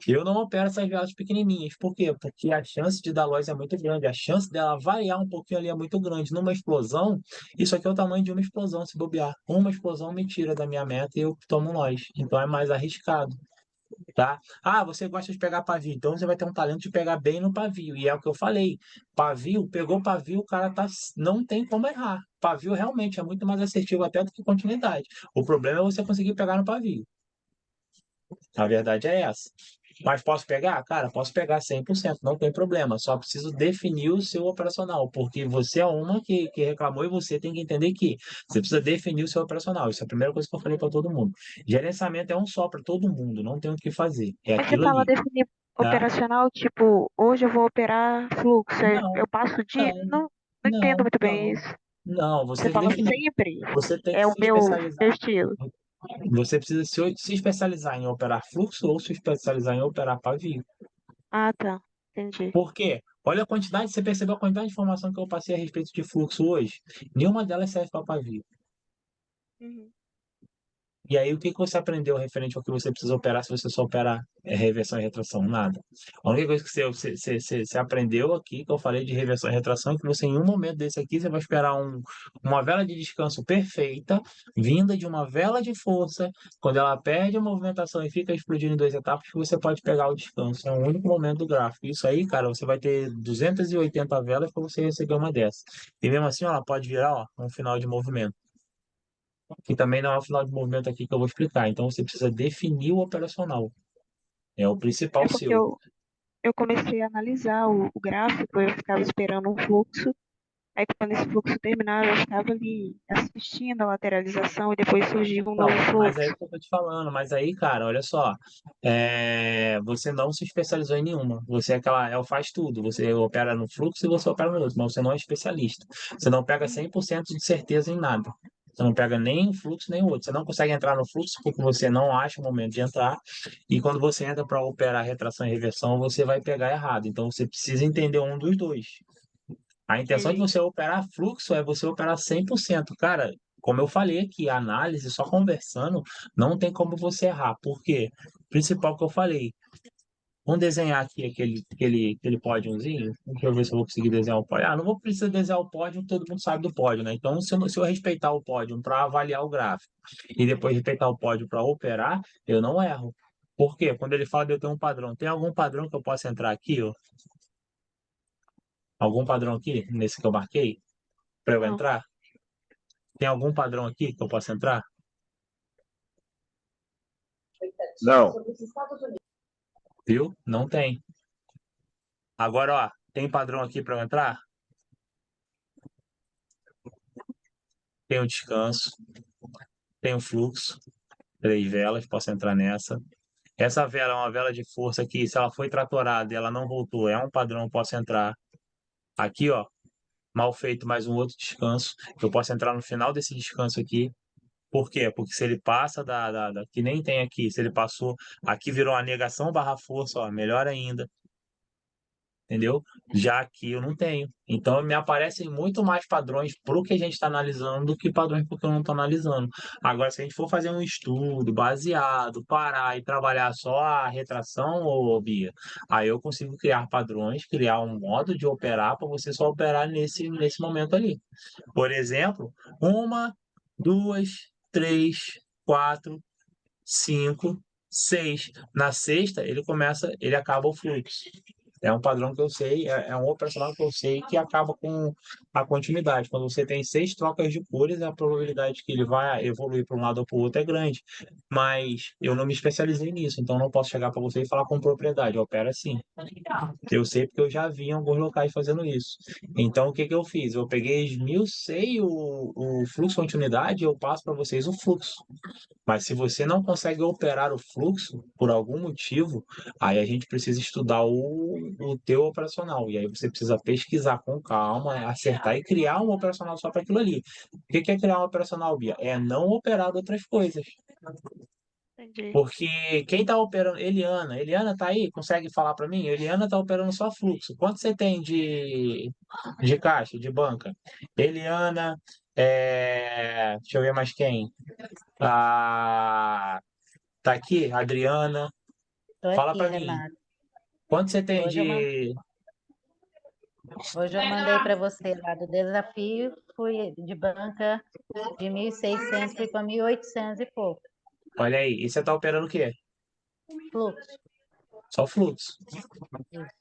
Eu não opero essas velas pequenininhas. Por quê? Porque a chance de dar loss é muito grande. A chance dela variar um pouquinho ali é muito grande. Numa explosão, isso aqui é o tamanho de uma explosão, se bobear. Uma explosão me tira da minha meta e eu tomo um loss. Então é mais arriscado. Tá? Ah, você gosta de pegar pavio, então você vai ter um talento de pegar bem no pavio. E é o que eu falei. Pavio, pegou pavio, o cara não tem como errar. Pavio realmente é muito mais assertivo até do que continuidade. O problema é você conseguir pegar no pavio. A verdade é essa. Mas posso pegar? Cara, posso pegar 100%, não tem problema. Só preciso definir o seu operacional, porque você é uma que reclamou e você tem que entender que você precisa definir o seu operacional. Isso é a primeira coisa que eu falei para todo mundo. Gerenciamento é um só para todo mundo, não tem o que fazer. É Mas você aquilo fala ali, definir tá? operacional, tipo, hoje eu vou operar fluxo, Não, eu passo o dia? não, Não, não entendo não, muito bem não, isso. não. Você Você fala define, sempre, você tem que é o se meu especializar. estilo. Você precisa se especializar em operar fluxo ou se especializar em operar pavio. Ah, tá. Entendi. Por quê? Olha a quantidade, você percebeu a quantidade de informação que eu passei a respeito de fluxo hoje? Nenhuma delas serve para pavio. Uhum. E aí, o que que você aprendeu referente ao que você precisa operar se você só operar reversão e retração? Nada. A única coisa que você aprendeu aqui, que eu falei de reversão e retração, é que você, em um momento desse aqui, você vai esperar uma vela de descanso perfeita, vinda de uma vela de força, quando ela perde a movimentação e fica explodindo em duas etapas, que você pode pegar o descanso. É o único momento do gráfico. Isso aí, cara, você vai ter 280 velas para você receber uma dessa. E mesmo assim, ela pode virar, ó, um final de movimento que também não é o final de movimento aqui que eu vou explicar. Então você precisa definir o operacional. É o É principal porque seu. eu comecei a analisar o gráfico, eu ficava esperando um fluxo. Aí quando esse fluxo terminava, eu ficava ali assistindo a lateralização e depois surgia um novo Não, mas é fluxo. isso que eu tô te falando. Mas aí, cara, olha só. Você não se especializou em nenhuma. Você é faz tudo. Você opera no fluxo e você opera no outro, mas você não é especialista. Você não pega 100% de certeza em nada. Você não pega nem o fluxo nem o outro. Você não consegue entrar no fluxo porque você não acha o momento de entrar. E quando você entra para operar retração e reversão, você vai pegar errado. Então você precisa entender um dos dois. A intenção de Entendi. você operar fluxo é você operar 100%. Cara, como eu falei aqui, a análise só conversando não tem como você errar. Por quê? Principal que eu falei. Vamos desenhar aqui aquele pódiozinho. Deixa eu ver se eu vou conseguir desenhar o pódio. Ah, não vou precisar desenhar o pódio, todo mundo sabe do pódio, né? Então, se eu respeitar o pódio para avaliar o gráfico e depois respeitar o pódio para operar, eu não erro. Por quê? Quando ele fala de eu ter um padrão, tem algum padrão que eu possa entrar aqui, ó? Algum padrão aqui, nesse que eu marquei, para eu Não. entrar? Tem algum padrão aqui que eu possa entrar? Não. Viu? Não tem. Agora, ó, tem padrão aqui para eu entrar? Tem o descanso, tem o fluxo, 3 velas, posso entrar nessa. Essa vela é uma vela de força aqui, se ela foi tratorada e ela não voltou, é um padrão, eu posso entrar aqui, ó, mal feito, mais um outro descanso. Eu posso entrar no final desse descanso aqui. Por quê? Porque se ele passa que nem tem aqui, se ele passou, aqui virou uma negação barra força, ó, melhor ainda. Entendeu? Já aqui eu não tenho. Então me aparecem muito mais padrões para o que a gente está analisando do que padrões porque eu não estou analisando. Agora, se a gente for fazer um estudo baseado, parar e trabalhar só a retração, ô Bia, aí eu consigo criar padrões, criar um modo de operar para você só operar nesse momento ali. Por exemplo, 1, 2, 3, 4, 5, 6. Na sexta, ele acaba o fluxo. É um padrão que eu sei, é um operacional que eu sei que acaba com a continuidade. Quando você tem 6 trocas de cores, a probabilidade que ele vai evoluir para um lado ou para o outro é grande. Mas eu não me especializei nisso, então não posso chegar para você e falar com propriedade. Opera assim. Eu sei porque eu já vi em alguns locais fazendo isso. Então, o que que eu fiz? Eu peguei, esmiucei o fluxo continuidade e eu passo para vocês o fluxo. Mas se você não consegue operar o fluxo por algum motivo, aí a gente precisa estudar o teu operacional. E aí você precisa pesquisar com calma, acertar e criar um operacional só para aquilo ali. O que que é criar um operacional, Bia? É não operar outras coisas. Entendi. Porque quem está operando, Eliana tá aí? Consegue falar para mim? Eliana está operando só fluxo. Quanto você tem de caixa, de banca? Eliana, deixa eu ver mais quem. Ah, tá aqui, Adriana. Tô Fala aqui, para mim. Renato. Quanto você tem Hoje eu, man- de. hoje eu mandei para você lá do desafio, fui de banca de 1.600, fui para 1.800 e pouco. Olha aí, e você está operando o quê? Fluxo. Só fluxo. Isso.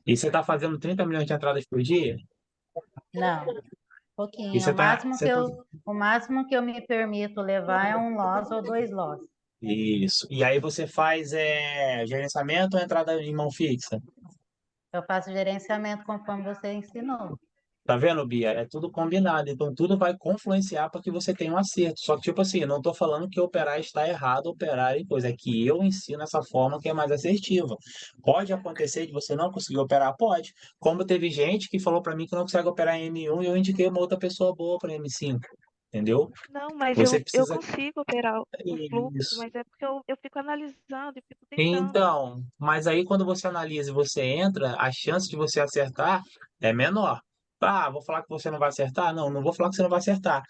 E você está fazendo 30 milhões de entradas por dia? Não, E pouquinho. você tá. O máximo que eu me permito levar é um loss ou 2 loss. Isso. E aí você faz gerenciamento ou entrada em mão fixa? Eu faço gerenciamento conforme você ensinou. Tá vendo, Bia? É tudo combinado. Então, tudo vai confluenciar para que você tenha um acerto. Só que, tipo assim, eu não estou falando que operar está errado, operar e coisa. É que eu ensino essa forma que é mais assertiva. Pode acontecer de você não conseguir operar? Pode. Como teve gente que falou para mim que não consegue operar em M1 e eu indiquei uma outra pessoa boa para M5. Entendeu? Não, mas Você eu precisa. consigo operar o fluxo, Isso. mas é porque eu fico analisando e fico tentando. Então, mas aí quando você analisa e você entra, a chance de você acertar é menor. Ah, vou falar que você não vai acertar? Não, não vou falar que você não vai acertar.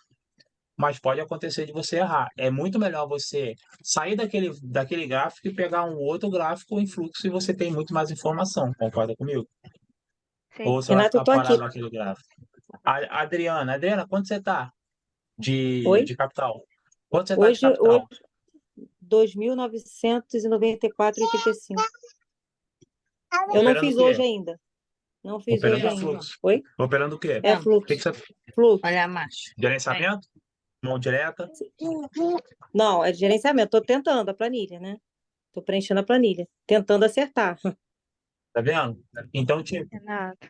Mas pode acontecer de você errar. É muito melhor você sair daquele gráfico e pegar um outro gráfico em fluxo e você tem muito mais informação. Concorda comigo? Ou Sim. você vai Renato, eu ficar tô aqui. parado naquele gráfico? Adriana, quanto você tá Oi? de capital? Quanto você tá de Hoje, capital? 2.994,85. Eu não Operando o fiz quê? hoje ainda. Não fiz hoje Operando ainda. fluxo. Oi? Operando o quê? É O que fluxo. que você... Fluxo. Olha a marcha. Gerenciamento? Mão direta? Não, é gerenciamento. Tô tentando a planilha, né? Tô preenchendo a planilha. Tentando acertar. Tá vendo? Então, tipo, Renato,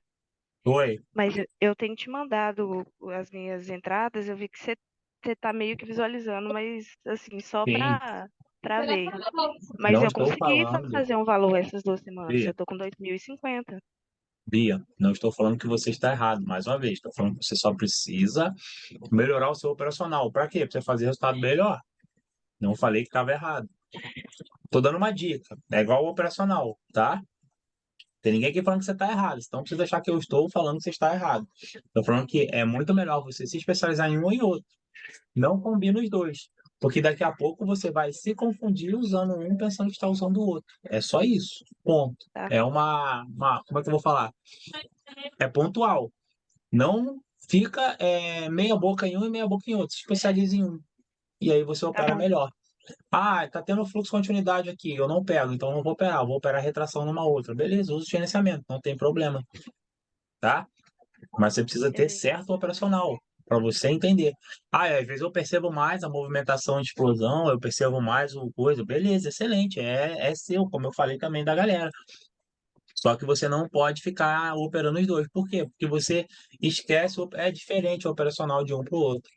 oi. mas eu tenho te mandado as minhas entradas, eu vi que você tá meio que visualizando, mas assim, só Sim, pra ver. Mas não eu estou consegui falando, fazer um valor essas 2 semanas. Bia, Eu tô com 2.050. Bia, não estou falando que você está errado, mais uma vez. Estou falando que você só precisa melhorar o seu operacional. Para quê? Para você fazer resultado melhor. Não falei que estava errado. Tô dando uma dica. É igual o operacional, tá? Tem ninguém aqui falando que você está errado. Então, não precisa achar que eu estou falando que você está errado. Estou falando que é muito melhor você se especializar em um e outro. Não combina os dois. Porque daqui a pouco você vai se confundir usando um pensando que está usando o outro. É só isso. Ponto. Tá. É como é que eu vou falar? É pontual. Não fica meia boca em um e meia boca em outro. Se especializa em um. E aí você Tá opera bom. melhor. Ah, tá tendo fluxo continuidade aqui. Eu não pego, então não vou operar. Eu vou operar retração numa outra. Beleza, uso gerenciamento. Não tem problema. Tá? Mas você precisa ter Beleza. certo operacional para você entender. Ah, às vezes eu percebo mais a movimentação de explosão, eu percebo mais o coisa. Beleza, excelente. É seu, como eu falei também da galera. Só que você não pode ficar operando os dois. Por quê? Porque você esquece, é diferente o operacional de um para o outro.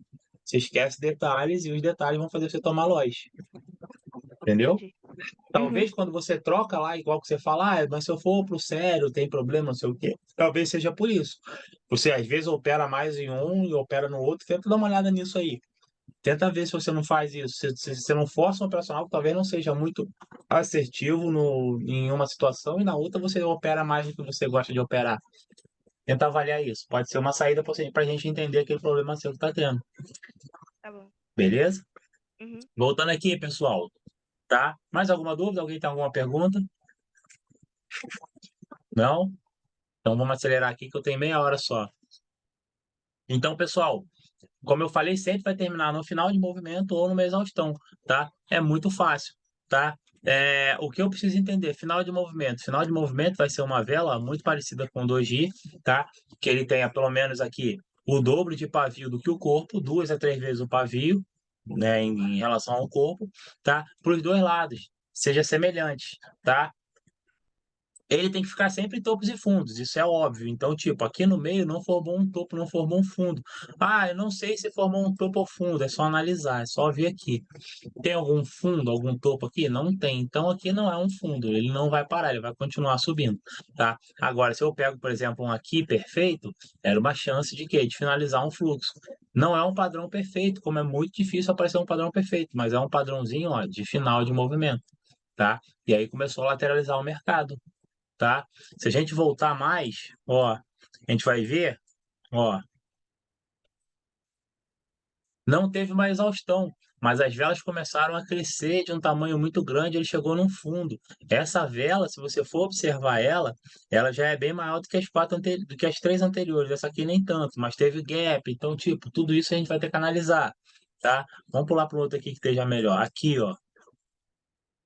Você esquece detalhes e os detalhes vão fazer você tomar loss. Entendeu? Entendi. Talvez quando você troca lá, igual que você fala, mas se eu for pro sério, tem problema, não sei o quê. Talvez seja por isso. Você às vezes opera mais em um e opera no outro. Tenta dar uma olhada nisso aí. Tenta ver se você não faz isso. Se você não força um operacional, talvez não seja muito assertivo em uma situação e na outra você opera mais do que você gosta de operar. Tenta avaliar isso. Pode ser uma saída para a gente entender aquele problema seu que está tendo. Tá bom. Beleza? Uhum. Voltando aqui, pessoal. Tá? Mais alguma dúvida? Alguém tem alguma pergunta? Não? Então vamos acelerar aqui que eu tenho meia hora só. Então, pessoal, como eu falei, sempre vai terminar no final de movimento ou numa exaustão, tá? É muito fácil, tá? O que eu preciso entender, final de movimento. Final de movimento vai ser uma vela muito parecida com o doji, tá? Que ele tenha pelo menos aqui o dobro de pavio do que o corpo, 2 a 3 vezes o pavio, né, em relação ao corpo, tá? Para os dois lados, seja semelhante, tá? Ele tem que ficar sempre em topos e fundos, isso é óbvio. Então, tipo, aqui no meio não formou um topo, não formou um fundo. Ah, eu não sei se formou um topo ou fundo, é só analisar, é só ver aqui. Tem algum fundo, algum topo aqui? Não tem. Então, aqui não é um fundo, ele não vai parar, ele vai continuar subindo, tá? Agora, se eu pego, por exemplo, um aqui perfeito, era uma chance de quê? De finalizar um fluxo. Não é um padrão perfeito, como é muito difícil aparecer um padrão perfeito, mas é um padrãozinho, ó, de final de movimento, tá? E aí começou a lateralizar o mercado. Tá? Se a gente voltar mais, ó, a gente vai ver, ó, não teve uma exaustão, mas as velas começaram a crescer de um tamanho muito grande, ele chegou num fundo. Essa vela, se você for observar ela, ela já é bem maior do que do que as três anteriores. Essa aqui nem tanto, mas teve gap, então, tipo, tudo isso a gente vai ter que analisar, tá? Vamos pular para o outro aqui que esteja melhor. Aqui, ó.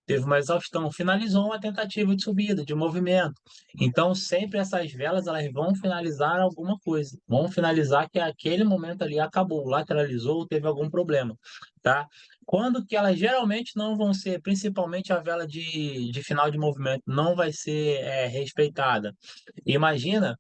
Teve uma exaustão, finalizou uma tentativa de subida, de movimento. Então, sempre essas velas elas vão finalizar alguma coisa, vão finalizar que aquele momento ali acabou, lateralizou, teve algum problema, tá? Quando que elas geralmente não vão ser, principalmente a vela de final de movimento, não vai ser respeitada. Imagina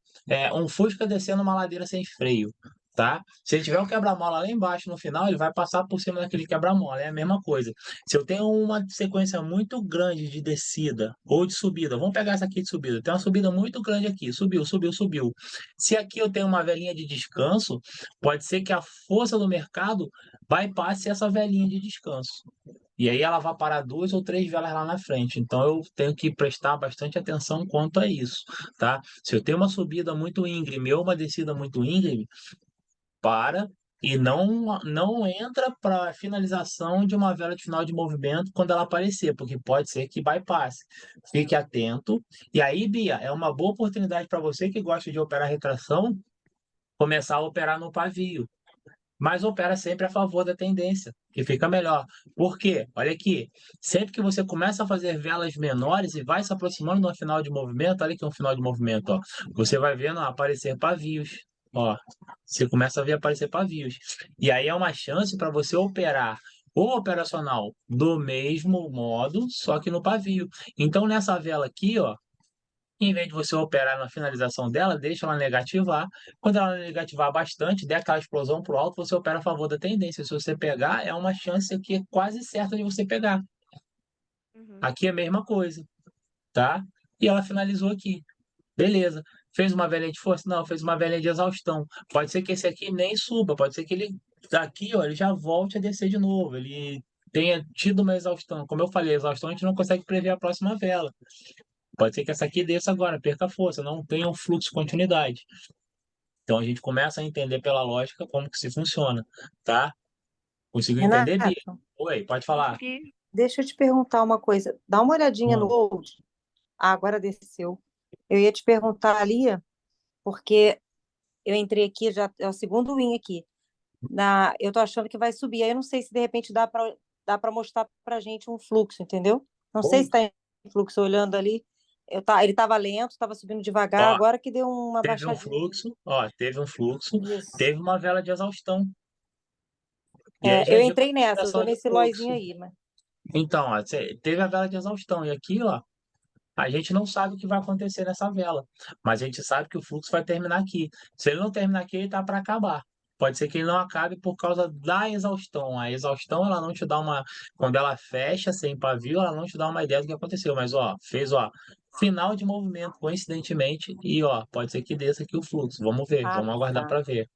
um Fusca descendo uma ladeira sem freio. Tá? Se ele tiver um quebra-mola lá embaixo no final, ele vai passar por cima daquele quebra-mola. É a mesma coisa. Se eu tenho uma sequência muito grande de descida ou de subida, vamos pegar essa aqui de subida. Tem uma subida muito grande aqui, subiu, subiu, subiu. Se aqui eu tenho uma velinha de descanso, pode ser que a força do mercado bypasse essa velinha de descanso. E aí ela vai parar 2 ou 3 velas lá na frente. Então eu tenho que prestar bastante atenção quanto a isso, tá? Se eu tenho uma subida muito íngreme ou uma descida muito íngreme, para e não entra para finalização de uma vela de final de movimento quando ela aparecer, porque pode ser que bypasse. Fique atento. E aí, Bia, é uma boa oportunidade para você que gosta de operar retração, começar a operar no pavio. Mas opera sempre a favor da tendência, que fica melhor. Por quê? Olha aqui, sempre que você começa a fazer velas menores e vai se aproximando de um final de movimento, olha aqui um final de movimento, ó, você vai vendo aparecer pavios. Ó, você começa a ver aparecer pavios. E aí é uma chance para você operar o operacional do mesmo modo, só que no pavio. Então, nessa vela aqui, ó, em vez de você operar na finalização dela, deixa ela negativar. Quando ela negativar bastante, der aquela explosão para o alto, você opera a favor da tendência. Se você pegar, é uma chance aqui quase certa de você pegar. Uhum. Aqui é a mesma coisa, tá? E ela finalizou aqui. Beleza. Fez uma velhinha de força? Não, fez uma velhinha de exaustão. Pode ser que esse aqui nem suba, pode ser que ele daqui, ó, ele já volte a descer de novo. Ele tenha tido uma exaustão. Como eu falei, exaustão a gente não consegue prever a próxima vela. Pode ser que essa aqui desça agora, perca força, não tenha um fluxo de continuidade. Então a gente começa a entender pela lógica como que se funciona, tá? Conseguiu entender, Bia? Renato, Oi, pode falar. Consegui. deixa eu te perguntar uma coisa. Dá uma olhadinha no Hum. Gold. Ah, agora desceu. Eu ia te perguntar ali, porque eu entrei aqui, já é o segundo win aqui. Eu tô achando que vai subir. Aí eu não sei se de repente dá para mostrar pra gente um fluxo, entendeu? Não sei se está em fluxo olhando ali. Ele estava lento, estava subindo devagar, Ó, agora que deu uma teve um baixadinha. fluxo, ó, teve um fluxo, Isso. teve uma vela de exaustão. E aí já Eu é de entrei nessa, eu tô configuração de nesse fluxo. loizinho aí, mas Então, ó, teve a vela de exaustão. E aqui, ó, a gente não sabe o que vai acontecer nessa vela, mas a gente sabe que o fluxo vai terminar aqui. Se ele não terminar aqui, ele tá para acabar. pode ser que ele não acabe por causa da exaustão. A exaustão, ela não te dá uma... Quando ela fecha sem pavio, ela não te dá uma ideia do que aconteceu. Mas, ó, fez, ó, final de movimento, coincidentemente, e, ó, pode ser que desça aqui o fluxo. Vamos ver, Ah, vamos aguardar tá. para ver,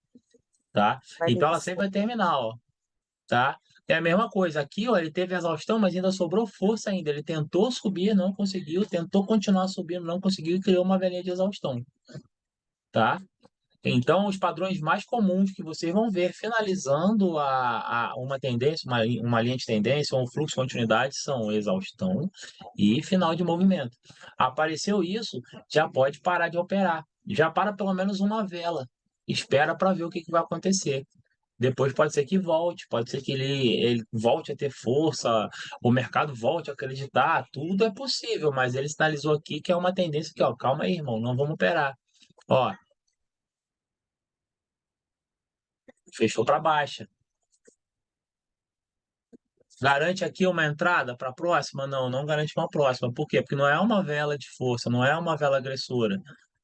tá? Vai Então, ela descer. sempre vai terminar, ó, tá? É a mesma coisa. Aqui, ó, ele teve exaustão, mas ainda sobrou força ainda. Ele tentou subir, não conseguiu. Tentou continuar subindo, não conseguiu e criou uma velinha de exaustão, tá? Então, os padrões mais comuns que vocês vão ver finalizando uma tendência, uma linha de tendência ou um fluxo de continuidade são exaustão e final de movimento. Apareceu isso, já pode parar de operar. Já para pelo menos uma vela. Espera para ver o que vai acontecer. Depois pode ser que volte, pode ser que ele volte a ter força, o mercado volte a acreditar, tudo é possível, mas ele sinalizou aqui que é uma tendência que, ó, calma aí, irmão, não vamos operar. Ó, fechou para baixa. Garante aqui uma entrada para a próxima? Não, não garante uma próxima. Por quê? Porque não é uma vela de força, não é uma vela agressora.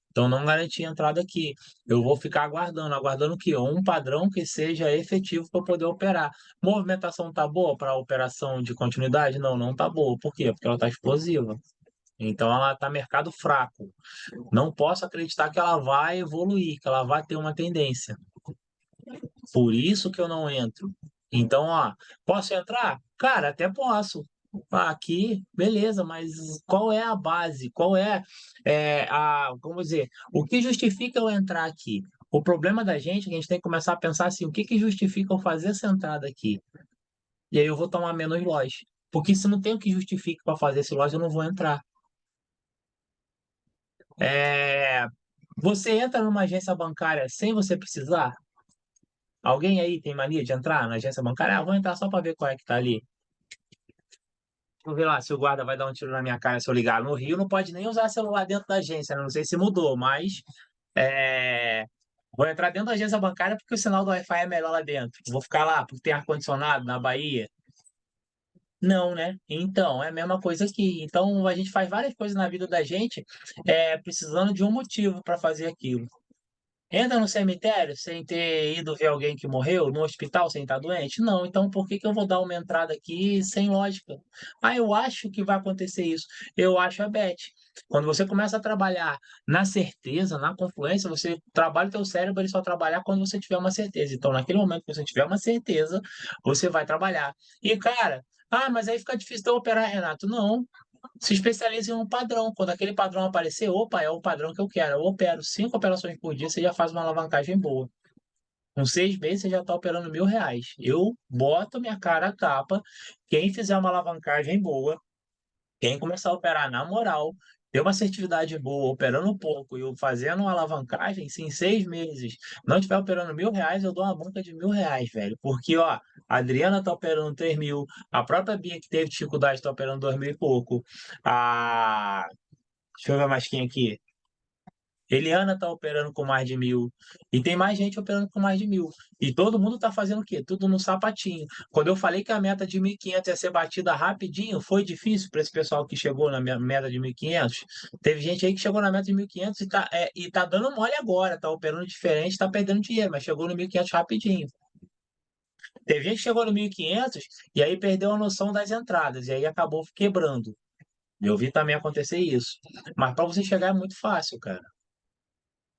Então não garanti entrada aqui. Eu vou ficar aguardando o quê? Um padrão que seja efetivo para poder operar. Movimentação tá boa para a operação de continuidade? Não, não tá boa. Por quê? Porque ela tá explosiva. Então ela tá mercado fraco. Não posso acreditar que ela vai evoluir, que ela vai ter uma tendência. Por isso que eu não entro. Então, ó, posso entrar? Cara, até posso. Aqui, beleza, mas qual é a base? Qual vamos dizer, o que justifica eu entrar aqui? O problema da gente é que a gente tem que começar a pensar assim, o que justifica eu fazer essa entrada aqui? E aí eu vou tomar menos loss. Porque se não tem o que justifique para fazer esse loss, eu não vou entrar. Você entra numa agência bancária sem você precisar? Alguém aí tem mania de entrar na agência bancária? Ah, vou entrar só para ver qual é que tá ali. Deixa eu ver lá se o guarda vai dar um tiro na minha cara se eu ligar. No Rio não pode nem usar celular dentro da agência, né? Não sei se mudou, mas é, vou entrar dentro da agência bancária porque o sinal do Wi-Fi é melhor lá dentro. Vou ficar lá porque tem ar-condicionado na Bahia. Não, né? Então, é a mesma coisa aqui. Então, a gente faz várias coisas na vida da gente precisando de um motivo para fazer aquilo. Entra no cemitério sem ter ido ver alguém que morreu, no hospital sem estar doente? Não, então por que que eu vou dar uma entrada aqui sem lógica? Ah, eu acho que vai acontecer isso. Eu acho a Beth. Quando você começa a trabalhar na certeza, na confluência, você trabalha o teu cérebro, ele só trabalhar quando você tiver uma certeza. Então, naquele momento que você tiver uma certeza, você vai trabalhar. E, cara, mas aí fica difícil de eu operar, Renato. Não, se especializa em um padrão. Quando aquele padrão aparecer, opa, é o padrão que eu quero. Eu opero 5 operações por dia, você já faz uma alavancagem boa. Com 6 meses, você já está operando R$ 1.000. Eu boto minha cara a tapa. Quem fizer uma alavancagem boa, quem começar a operar na moral, ter uma assertividade boa, operando pouco e eu fazendo uma alavancagem, se em 6 meses não estiver operando R$ 1.000, eu dou uma banca de R$ 1.000, velho. Porque, ó, a Adriana tá operando 3.000, a própria Bia que teve dificuldade tá operando 2.000 e pouco. Deixa eu ver mais quem aqui. Eliana tá operando com mais de 1.000. E tem mais gente operando com mais de 1.000. E todo mundo tá fazendo o quê? Tudo no sapatinho. Quando eu falei que a meta de 1.500 ia ser batida rapidinho, foi difícil para esse pessoal que chegou na minha meta de 1.500. Teve gente aí que chegou na meta de 1.500 e tá dando mole agora, tá operando diferente, tá perdendo dinheiro, mas chegou no 1.500 rapidinho. Teve gente que chegou no 1.500 e aí perdeu a noção das entradas, e aí acabou quebrando. Eu vi também acontecer isso. Mas para você chegar é muito fácil, cara.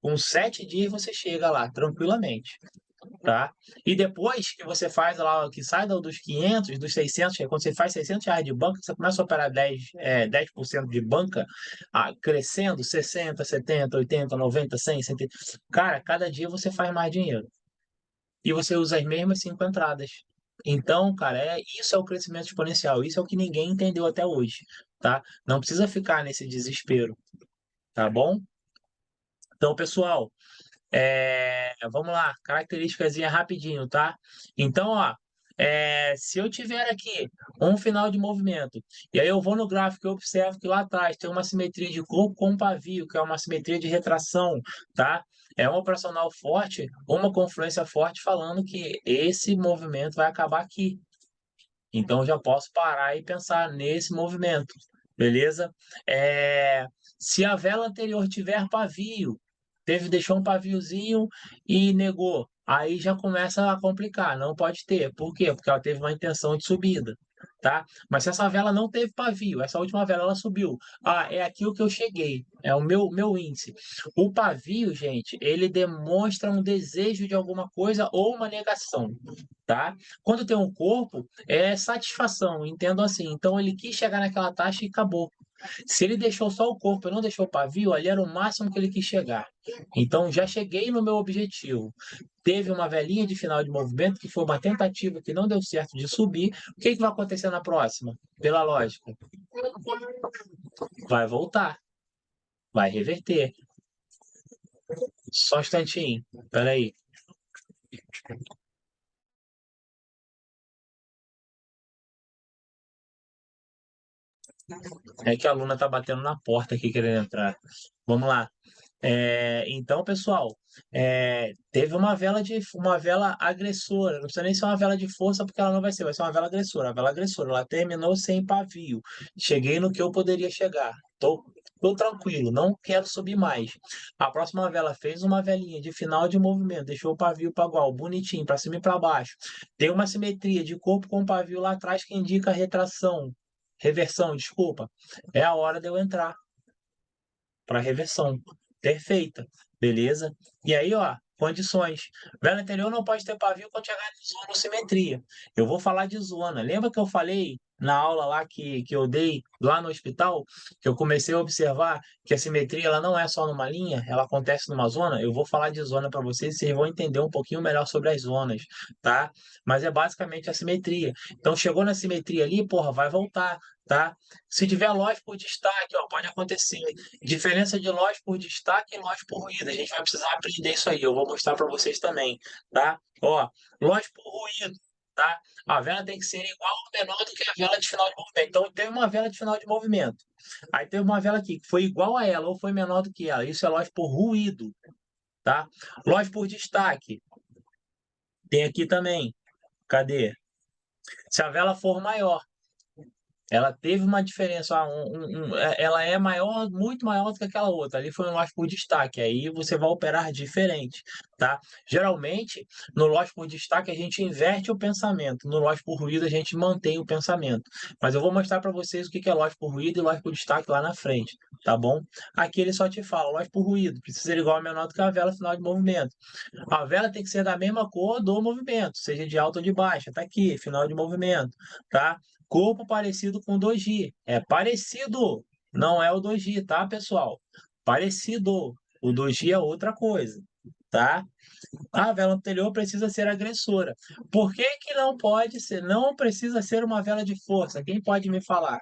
Com 7 dias você chega lá, tranquilamente, tá? E depois que você faz lá, que sai dos 500, dos 600, que é quando você faz R$ 600 de banca, você começa a operar 10% de banca, crescendo 60, 70, 80, 90, 100, 100. Cara, cada dia você faz mais dinheiro. E você usa as mesmas 5 entradas. Então, cara, isso é o crescimento exponencial. Isso é o que ninguém entendeu até hoje, tá? Não precisa ficar nesse desespero, tá bom? Então, pessoal, vamos lá, características rapidinho, tá? Então, ó, se eu tiver aqui um final de movimento, e aí eu vou no gráfico e observo que lá atrás tem uma simetria de corpo com pavio, que é uma simetria de retração, tá? É um operacional forte, uma confluência forte falando que esse movimento vai acabar aqui. Então, eu já posso parar e pensar nesse movimento, beleza? Se a vela anterior tiver pavio, deixou um paviozinho e negou. aí já começa a complicar, não pode ter. Por quê? Porque ela teve uma intenção de subida, tá? Mas se essa vela não teve pavio, essa última vela ela subiu. Ah, é aqui o que eu cheguei, é o meu índice. O pavio, gente, ele demonstra um desejo de alguma coisa ou uma negação, tá? Quando tem um corpo, é satisfação, entendo assim. Então ele quis chegar naquela taxa e acabou. Se ele deixou só o corpo e não deixou o pavio, ali era o máximo que ele quis chegar. Então já cheguei no meu objetivo. Teve uma velinha de final de movimento que foi uma tentativa que não deu certo de subir. O que vai acontecer na próxima? Pela lógica, vai voltar, vai reverter. Só um instantinho, peraí. É que a aluna tá batendo na porta aqui querendo entrar. Vamos lá. Então, pessoal, teve uma vela agressora. Não precisa nem ser uma vela de força, porque ela não vai ser uma vela agressora. A vela agressora, ela terminou sem pavio. Cheguei no que eu poderia chegar. Tô tranquilo, não quero subir mais. A próxima vela fez uma velinha de final de movimento, deixou o pavio para igual, bonitinho, para cima e para baixo. Tem uma simetria de corpo com pavio lá atrás que indica reversão, desculpa. É a hora de eu entrar para reversão. Perfeita, beleza? E aí, ó, condições. Vela anterior não pode ter pavio quando chegar em zona ou simetria. Eu vou falar de zona. Lembra que eu falei na aula lá que eu dei lá no hospital, que eu comecei a observar que a simetria ela não é só numa linha, ela acontece numa zona? Eu vou falar de zona para vocês e vocês vão entender um pouquinho melhor sobre as zonas, tá? Mas é basicamente a simetria. Então, chegou na simetria ali, porra, vai voltar, tá? Se tiver loja por destaque, ó, pode acontecer. Diferença de loja por destaque e loja por ruído. A gente vai precisar aprender isso aí. Eu vou mostrar para vocês também, tá? Ó, loja por ruído, tá? A vela tem que ser igual ou menor do que a vela de final de movimento. Então, teve uma vela de final de movimento. Aí teve uma vela aqui que foi igual a ela ou foi menor do que ela. Isso é loja por ruído, tá? Loja por destaque. Tem aqui também. Cadê? Se a vela for maior. Ela teve uma diferença, ela é maior, muito maior do que aquela outra. Ali foi um lote por destaque, aí você vai operar diferente, tá? Geralmente, no lote por destaque, a gente inverte o pensamento. No lote por ruído, a gente mantém o pensamento. Mas eu vou mostrar para vocês o que é lote por ruído e lote por destaque lá na frente, tá bom? Aqui ele só te fala, lote por ruído, precisa ser igual ou menor do que a vela final de movimento. A vela tem que ser da mesma cor do movimento, seja de alta ou de baixa. Tá aqui, final de movimento, tá? Corpo parecido com 2G. É parecido, não é o 2G, tá, pessoal? Parecido. O 2G é outra coisa, tá? A vela anterior precisa ser agressora. Por que que não pode ser? Não precisa ser uma vela de força. Quem pode me falar?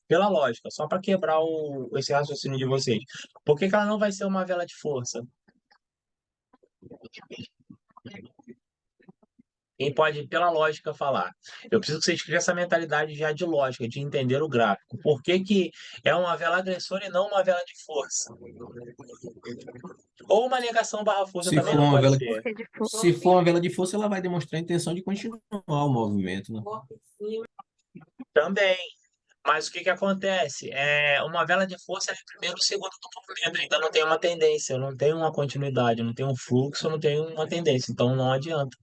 Pela lógica, só para quebrar esse raciocínio de vocês. Por que que ela não vai ser uma vela de força? Quem pode, pela lógica, falar? Eu preciso que vocês criem essa mentalidade já de lógica, de entender o gráfico. Por que que é uma vela agressora e não uma vela de força? Ou uma negação barra força Se também for não uma pode vela, ser. Porque de força. se for uma vela de força, ela vai demonstrar a intenção de continuar o movimento, né? Também. Mas o que que acontece? Uma vela de força é primeiro, segundo do movimento. Ainda não tem uma tendência, eu não tenho uma continuidade, eu não tenho um fluxo, eu não tenho uma tendência. Então não adianta.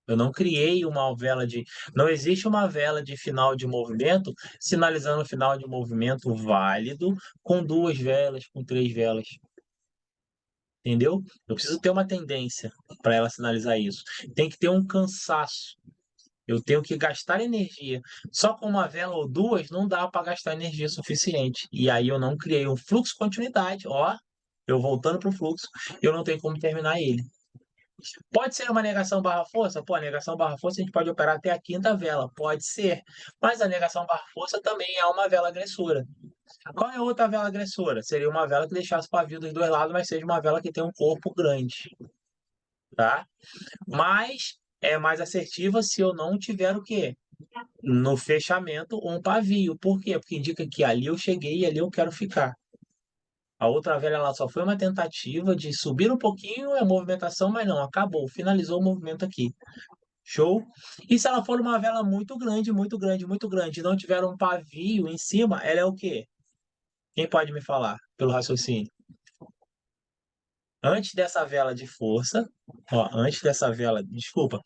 Eu não criei uma vela de. Não existe uma vela de final de movimento sinalizando final de movimento válido com 2 velas, com 3 velas. Entendeu? Eu preciso ter uma tendência para ela sinalizar isso. Tem que ter um cansaço. Eu tenho que gastar energia. Só com uma vela ou duas não dá para gastar energia suficiente. E aí eu não criei um fluxo continuidade. Ó, eu voltando para o fluxo, eu não tenho como terminar ele. Pode ser uma negação barra força? Pô, a negação barra força a gente pode operar até a quinta vela. Pode ser. Mas a negação barra força também é uma vela agressora. Qual é a outra vela agressora? Seria uma vela que deixasse pavio dos dois lados, mas seja uma vela que tem um corpo grande. Tá? Mas é mais assertiva se eu não tiver o quê? No fechamento, um pavio. Por quê? Porque indica que ali eu cheguei e ali eu quero ficar. A outra vela ela só foi uma tentativa de subir um pouquinho a movimentação, mas não, acabou, finalizou o movimento aqui. Show? E se ela for uma vela muito grande, muito grande, muito grande, e não tiver um pavio em cima, ela é o quê? Quem pode me falar pelo raciocínio? Antes dessa vela de força, Ó, antes dessa vela, desculpa,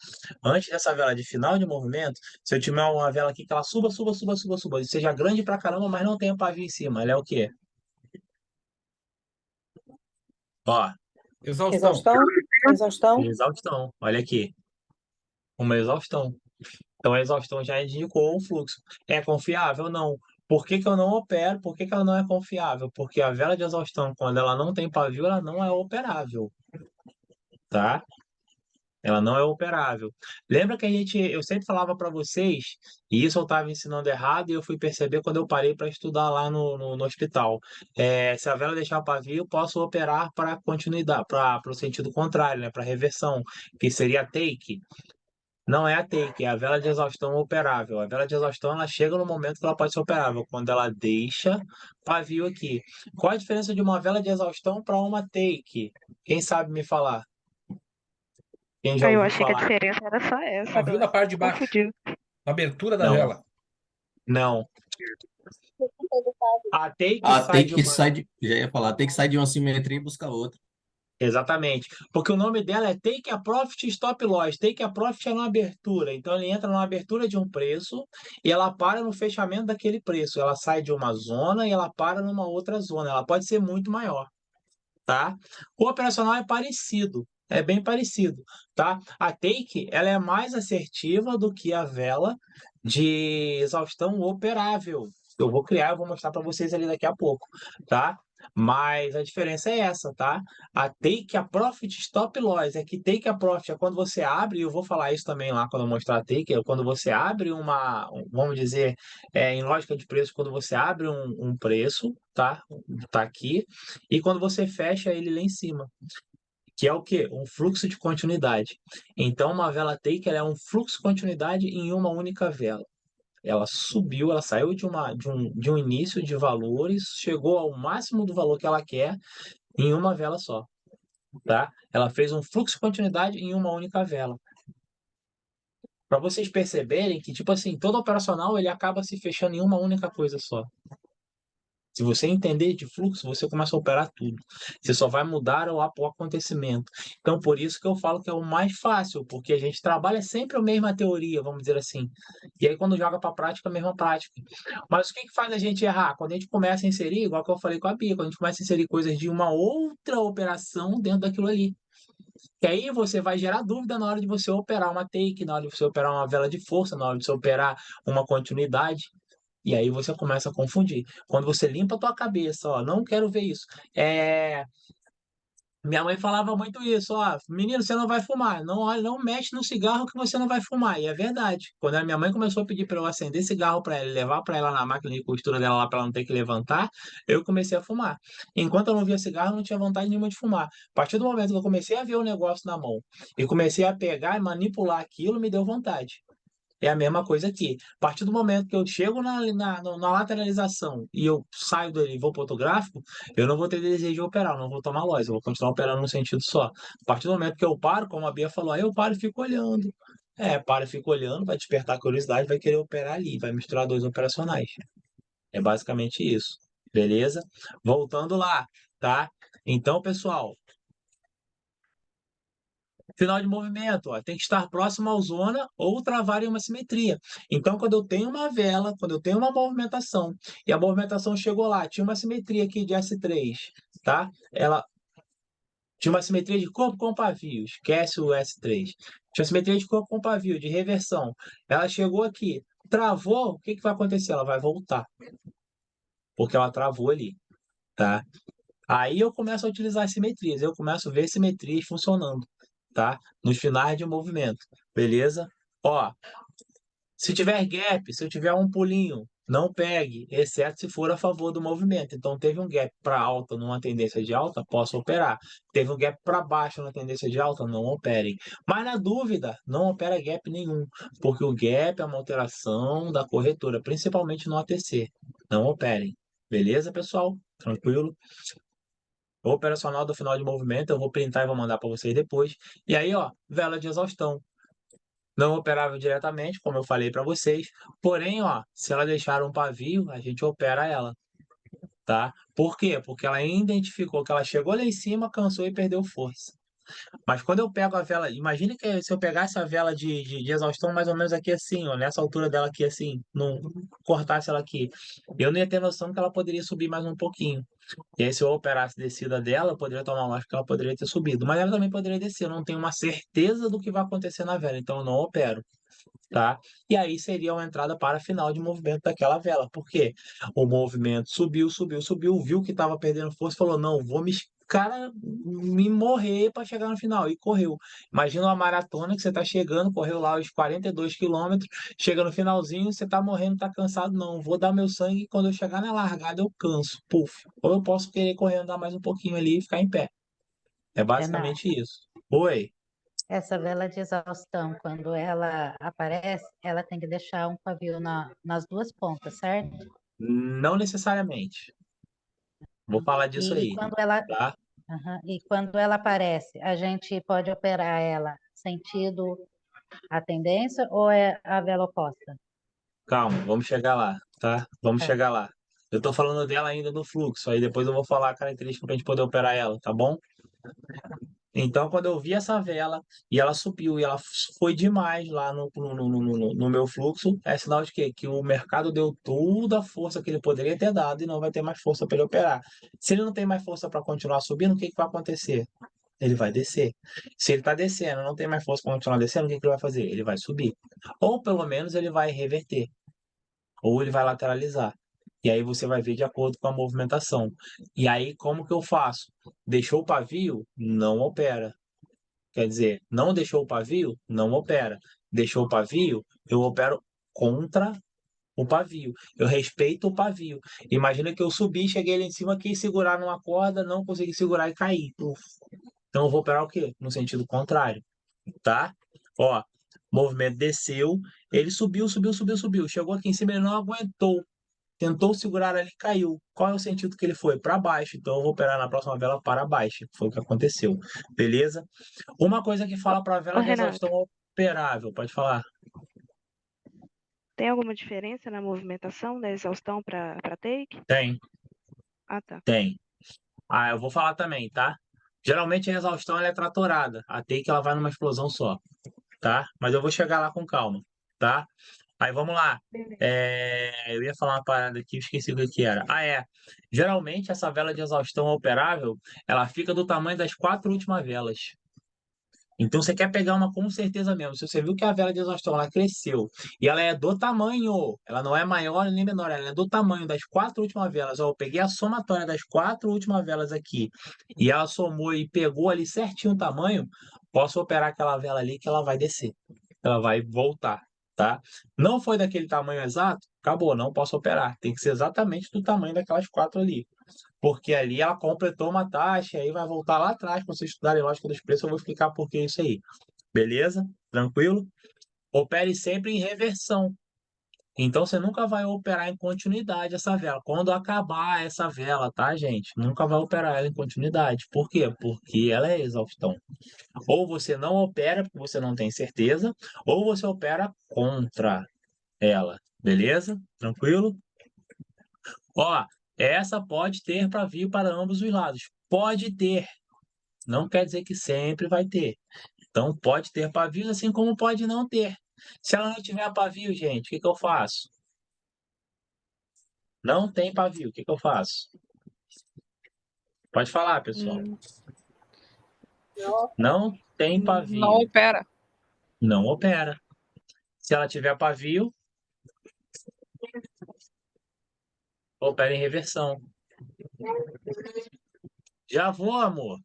antes dessa vela de final de movimento, se eu tiver uma vela aqui que ela suba, suba, suba, suba, suba, e seja grande pra caramba, mas não tenha pavio em cima, ela é o quê? Ó, Exaustão. Exaustão? Exaustão? exaustão, olha aqui, uma exaustão. Então a exaustão já indicou um fluxo. É confiável? Não. Por que que eu não opero? Por que que ela não é confiável? Porque a vela de exaustão, quando ela não tem pavio, ela não é operável, tá? Ela não é operável. Lembra que eu sempre falava para vocês, e isso eu estava ensinando errado e eu fui perceber quando eu parei para estudar lá no hospital. Se a vela deixar pavio, eu posso operar para continuidade, para o sentido contrário, né? Para reversão, que seria a take. Não é a take, é a vela de exaustão operável. A vela de exaustão ela chega no momento que ela pode ser operável, quando ela deixa pavio aqui. Qual a diferença de uma vela de exaustão para uma take? Quem sabe me falar? Quem já Aí eu ouviu achei que a falar? diferença era só essa, Pavio na agora parte de baixo, confundiu. na abertura da Não, vela. não. A take A sai take de que uma. sai de. Já ia falar, tem que sair de uma simetria e buscar outra. Exatamente. Porque o nome dela é Take a Profit Stop Loss. Take a Profit é na abertura. Então ele entra na abertura de um preço e ela para no fechamento daquele preço. Ela sai de uma zona e ela para numa outra zona. Ela pode ser muito maior, tá? O operacional é parecido. É bem parecido, tá? A take, ela é mais assertiva do que a vela de exaustão operável. Eu vou criar, eu vou mostrar para vocês ali daqui a pouco, tá? Mas a diferença é essa, tá? A take, a profit stop loss, é que take a profit é quando você abre, e eu vou falar isso também lá quando eu mostrar a take, é quando você abre vamos dizer, em lógica de preço, quando você abre um preço, tá? Tá aqui, e quando você fecha ele lá em cima, que é o quê? Um fluxo de continuidade. Então, uma vela take ela é um fluxo de continuidade em uma única vela. Ela subiu, ela saiu de um início de valores, chegou ao máximo do valor que ela quer em uma vela só, tá? Ela fez um fluxo de continuidade em uma única vela. Para vocês perceberem que, tipo assim, todo operacional ele acaba se fechando em uma única coisa só. Se você entender de fluxo, você começa a operar tudo. Você só vai mudar o acontecimento. Então, por isso que eu falo que é o mais fácil, porque a gente trabalha sempre a mesma teoria, vamos dizer assim. E aí, quando joga para a prática, a mesma prática. Mas o que que faz a gente errar? Quando a gente começa a inserir, igual que eu falei com a Bia, quando a gente começa a inserir coisas de uma outra operação dentro daquilo ali. Que aí você vai gerar dúvida na hora de você operar uma take, na hora de você operar uma vela de força, na hora de você operar uma continuidade. E aí você começa a confundir. Quando você limpa a tua cabeça, ó, não quero ver isso. Minha mãe falava muito isso, ó, menino, você não vai fumar, não, olha, não mexe no cigarro que você não vai fumar. E é verdade. Quando a minha mãe começou a pedir para eu acender cigarro para ela, e levar para ela na máquina de costura dela lá para ela não ter que levantar, eu comecei a fumar. Enquanto eu não via cigarro, eu não tinha vontade nenhuma de fumar. A partir do momento que eu comecei a ver o negócio na mão e comecei a pegar e manipular aquilo, me deu vontade. É a mesma coisa aqui. A partir do momento que eu chego na lateralização e eu saio dele e vou para outro gráfico, eu não vou ter desejo de operar, eu não vou tomar loss, eu vou continuar operando no sentido só. A partir do momento que eu paro, como a Bia falou, aí eu paro e fico olhando. Para e fico olhando, vai despertar a curiosidade, vai querer operar ali, vai misturar dois operacionais. É basicamente isso. Beleza? Voltando lá, tá? Então, pessoal, final de movimento, ó, tem que estar próximo à zona ou travar em uma simetria. Então, quando eu tenho uma vela, quando eu tenho uma movimentação, e a movimentação chegou lá, tinha uma simetria aqui de S3, tá? Ela tinha uma simetria de corpo com pavio, esquece o S3. Tinha simetria de corpo com pavio, de reversão. Ela chegou aqui, travou, o que que vai acontecer? Ela vai voltar, porque ela travou ali, tá? Aí eu começo a utilizar as simetrias, eu começo a ver simetrias funcionando, tá? Nos finais de movimento, beleza? Ó, se tiver gap, se eu tiver um pulinho, não pegue, exceto se for a favor do movimento. Então, teve um gap para alta numa tendência de alta, posso operar. Teve um gap para baixo na tendência de alta, não operem. Mas na dúvida, não opera gap nenhum, porque o gap é uma alteração da corretora, principalmente no ATC. Não operem. Beleza, pessoal? Tranquilo? O operacional do final de movimento, eu vou printar e vou mandar para vocês depois. E aí, ó, vela de exaustão. Não operável diretamente, como eu falei para vocês. Porém, ó, se ela deixar um pavio, a gente opera ela, tá? Por quê? Porque ela identificou que ela chegou lá em cima, cansou e perdeu força. Mas quando eu pego a vela, imagine que se eu pegasse a vela de exaustão mais ou menos aqui assim, ó, nessa altura dela aqui assim, não cortasse ela aqui, eu não ia ter noção que ela poderia subir mais um pouquinho. E aí, se eu operasse descida dela, eu poderia tomar lógico que ela poderia ter subido. Mas ela também poderia descer. Eu não tenho uma certeza do que vai acontecer na vela, então eu não opero, tá? E aí seria uma entrada para final de movimento daquela vela. Por quê? O movimento subiu, subiu, subiu, viu que estava perdendo força, falou: não, vou me morrer para chegar no final. E correu. Imagina uma maratona que você está chegando, correu lá os 42 quilômetros, chega no finalzinho, você está morrendo, está cansado. Não, vou dar meu sangue e quando eu chegar na largada eu canso. Puf. Ou eu posso querer correr, andar mais um pouquinho ali e ficar em pé. É Renato, basicamente isso. Oi. essa vela de exaustão, quando ela aparece, ela tem que deixar um pavio nas duas pontas, certo? Não necessariamente. Vou falar disso E aí, quando ela, tá? e quando ela aparece, a gente pode operar ela sentido a tendência ou é a vela oposta? Calma, vamos chegar lá, tá? Vamos Tá. chegar lá. Eu tô falando dela ainda no fluxo, aí depois eu vou falar a característica pra gente poder operar ela, tá bom? Então, quando eu vi essa vela e ela subiu e ela foi demais lá no meu fluxo, é sinal de quê? Que o mercado deu toda a força que ele poderia ter dado e não vai ter mais força para ele operar. Se ele não tem mais força para continuar subindo, o que que vai acontecer? Ele vai descer. Se ele está descendo, não tem mais força para continuar descendo, o que que ele vai fazer? Ele vai subir. Ou pelo menos ele vai reverter, ou ele vai lateralizar. E aí você vai ver de acordo com a movimentação. E aí, como que eu faço? Deixou o pavio? Não opera. Quer dizer, não deixou o pavio? Não opera. Deixou o pavio? Eu opero contra o pavio. Eu respeito o pavio. Imagina que eu subi, cheguei ali em cima, quis segurar numa corda, não consegui segurar e caí. Uf. Então eu vou operar o quê? No sentido contrário, tá? Ó, movimento desceu, ele subiu, subiu, subiu, subiu. Chegou aqui em cima, ele não aguentou. Tentou segurar ali, caiu. Qual é o sentido que ele foi? Para baixo. Então eu vou operar na próxima vela para baixo. Foi o que aconteceu. Beleza? Uma coisa que fala para a Ô, vela de exaustão Renato, operável, pode falar? tem alguma diferença na movimentação da exaustão para take? Tem, Ah, tá. tem. Ah, eu vou falar também, tá? Geralmente a exaustão ela é tratorada. A take ela vai numa explosão só, tá? Mas eu vou chegar lá com calma, tá? Aí vamos lá. Beleza. Eu ia falar uma parada aqui, esqueci o que que era. Ah, é. Geralmente essa vela de exaustão operável, ela fica do tamanho das 4 últimas velas. Então você quer pegar uma com certeza mesmo. Se você viu que a vela de exaustão ela cresceu e ela é do tamanho, ela não é maior nem menor, ela é do tamanho das 4 últimas velas. Ó, eu peguei a somatória das 4 últimas velas aqui e ela somou e pegou ali certinho o tamanho, posso operar aquela vela ali que ela vai descer. Ela vai voltar, tá? Não foi daquele tamanho exato, acabou, não posso operar. Tem que ser exatamente do tamanho daquelas 4 ali. Porque ali ela completou uma taxa, aí vai voltar lá atrás, para vocês estudarem lógica dos preços, eu vou explicar por que isso aí. Beleza? Tranquilo? Opere sempre em reversão. Então você nunca vai operar em continuidade essa vela. Quando acabar essa vela, tá, gente? Nunca vai operar ela em continuidade. Por quê? Porque ela é exaustão. Ou você não opera porque você não tem certeza, ou você opera contra ela. Beleza? Tranquilo? Ó, essa pode ter pavio para ambos os lados. Pode ter. Não quer dizer que sempre vai ter. Então, pode ter pavios, assim como pode não ter. Se ela não tiver pavio, gente, o que que eu faço? Não tem pavio, o que que eu faço? Pode falar, pessoal. Hum, Não tem Não pavio, opera. não opera. Se ela tiver pavio, opera em reversão. Já vou, amor.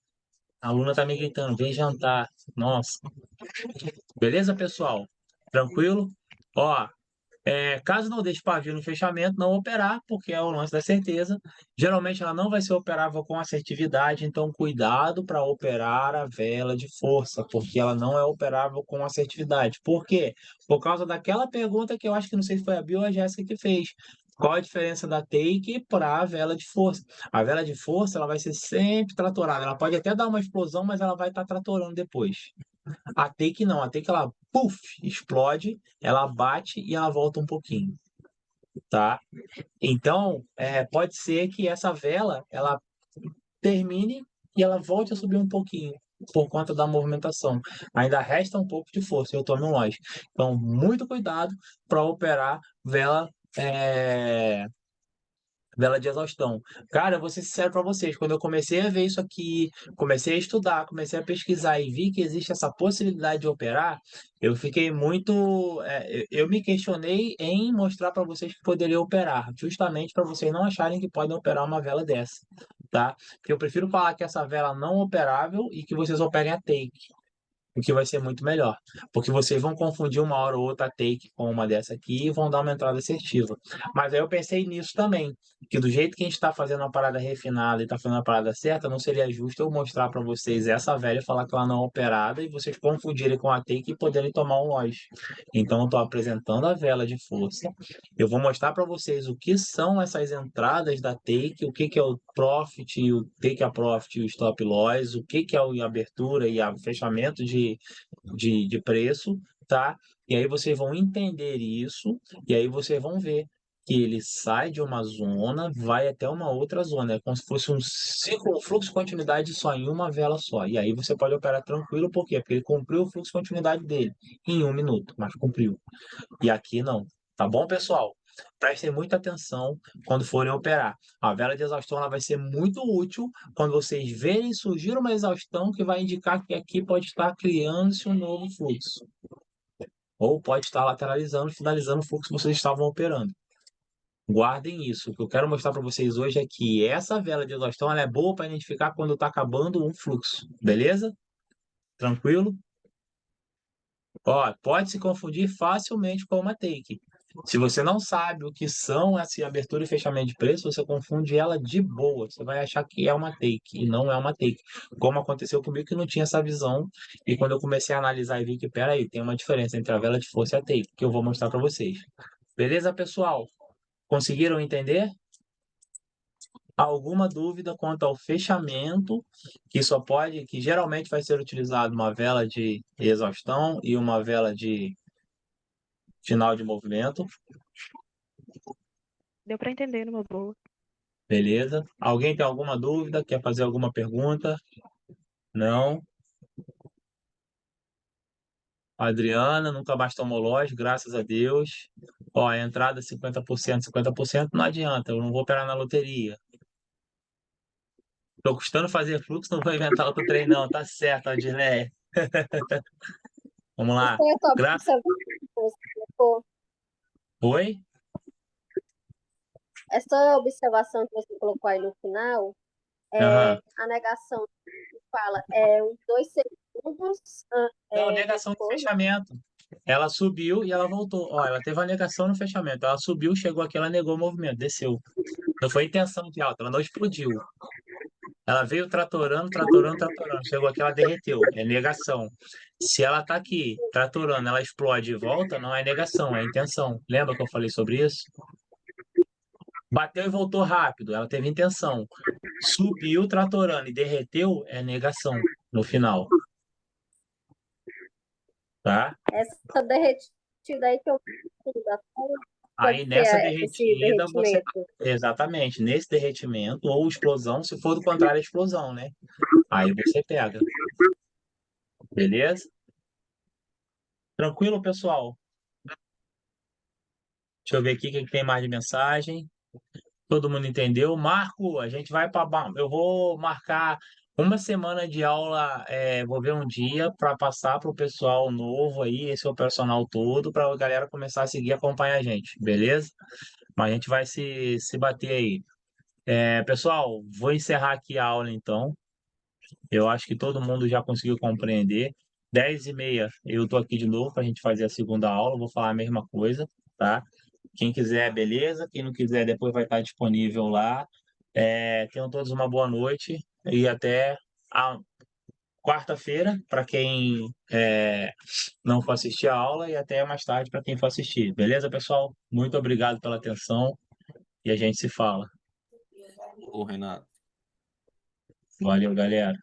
A aluna tá me gritando, vem jantar. Nossa. Beleza, pessoal? Tranquilo? Ó, caso não deixe pavio no fechamento, não operar, porque é o lance da certeza. Geralmente ela não vai ser operável com assertividade, então cuidado para operar a vela de força, porque ela não é operável com assertividade. Por quê? Por causa daquela pergunta que eu acho que não sei se foi a Bia ou a Jéssica que fez. Qual a diferença da take para a vela de força? A vela de força ela vai ser sempre tratorada. Ela pode até dar uma explosão, mas ela vai estar tratorando depois. A take não, a take ela, puff, explode, ela bate e ela volta um pouquinho, tá? Então, pode ser que essa vela, ela termine e ela volte a subir um pouquinho. por conta da movimentação. Ainda resta um pouco de força, eu estou no nós. Então, muito cuidado para operar vela de exaustão. Cara, eu vou ser sincero para vocês, quando eu comecei a ver isso aqui, comecei a estudar, comecei a pesquisar e vi que existe essa possibilidade de operar, eu fiquei muito. Eu me questionei em mostrar para vocês que poderia operar, justamente para vocês não acharem que podem operar uma vela dessa, tá? Porque eu prefiro falar que essa vela não operável e que vocês operem a take. O que vai ser muito melhor, porque vocês vão confundir uma hora ou outra a take com uma dessa aqui e vão dar uma entrada assertiva. Mas aí eu pensei nisso também, que do jeito que a gente está fazendo uma parada refinada e está fazendo a parada certa, não seria justo eu mostrar para vocês essa velha e falar que ela não é operada e vocês confundirem com a take e poderem tomar um loss. Então eu estou apresentando a vela de força, eu vou mostrar para vocês o que são essas entradas da take, o que é o profit, o take a profit e o stop loss, o que é a abertura e o fechamento de preço, tá? E aí vocês vão entender isso, e aí vocês vão ver que ele sai de uma zona, vai até uma outra zona. É como se fosse um ciclo, um fluxo de continuidade só em uma vela só. E aí você pode operar tranquilo, por quê? Porque ele cumpriu o fluxo de continuidade dele em 1 minuto, mas cumpriu. E aqui não. Tá bom, pessoal? Prestem muita atenção quando forem operar. A vela de exaustão ela vai ser muito útil quando vocês verem surgir uma exaustão que vai indicar que aqui pode estar criando-se um novo fluxo. Ou pode estar lateralizando, finalizando o fluxo que vocês estavam operando. Guardem isso. O que eu quero mostrar para vocês hoje é que essa vela de exaustão ela é boa para identificar quando está acabando um fluxo. Beleza? Tranquilo? Ó, pode se confundir facilmente com uma take. Se você não sabe o que são essa abertura e fechamento de preço, você confunde ela de boa. Você vai achar que é uma take e não é uma take. Como aconteceu comigo que não tinha essa visão. E quando eu comecei a analisar e vi que, peraí, tem uma diferença entre a vela de força e a take, que eu vou mostrar para vocês. Beleza, pessoal? Conseguiram entender? Alguma dúvida quanto ao fechamento, que geralmente vai ser utilizado uma vela de exaustão e uma vela de final de movimento? Deu para entender numa boa. Beleza? Alguém tem alguma dúvida? Quer fazer alguma pergunta? Não? Adriana, nunca mais tomou loja, graças a Deus. Ó, a entrada 50%, 50% não adianta, eu não vou operar na loteria. Tô custando fazer fluxo, não vou inventar outro trem não, tá certo, Adilé. Vamos lá. Oi? Essa observação que você colocou aí no final, Aham. a negação que fala uns 2 segundos Não, negação de depois. fechamento. Ela subiu e ela voltou. Ó, ela teve uma negação no fechamento. Ela subiu, chegou aqui, ela negou o movimento, desceu. Não foi intenção de alta, ela não explodiu. Ela veio tratorando, tratorando, tratorando. Chegou aqui, ela derreteu. É negação. Se ela tá aqui tratorando, ela explode e volta, não é negação, é intenção. Lembra que eu falei sobre isso? Bateu e voltou rápido, ela teve intenção. Subiu tratorando e derreteu, é negação no final. Tá? Essa derretida aí que eu Aí nessa esse derretida, você. derretimento. Exatamente, nesse derretimento ou explosão, se for do contrário, é explosão, né? Aí você pega. Beleza? Tranquilo, pessoal? Deixa eu ver aqui o que tem mais de mensagem. Todo mundo entendeu? Marco, a gente vai para. Eu vou marcar uma semana de aula, vou ver um dia para passar para o pessoal novo aí, esse operacional todo, para a galera começar a seguir e acompanhar a gente, beleza? Mas a gente vai se bater aí. Pessoal, vou encerrar aqui a aula então. Eu acho que todo mundo já conseguiu compreender. 10h30 eu estou aqui de novo para a gente fazer a segunda aula. Vou falar a mesma coisa, tá? Quem quiser, beleza. Quem não quiser, depois vai estar disponível lá. Tenham todos uma boa noite e até a quarta-feira para quem não for assistir a aula e até mais tarde para quem for assistir. Beleza, pessoal? Muito obrigado pela atenção e a gente se fala. Ô, Renato. Valeu, galera.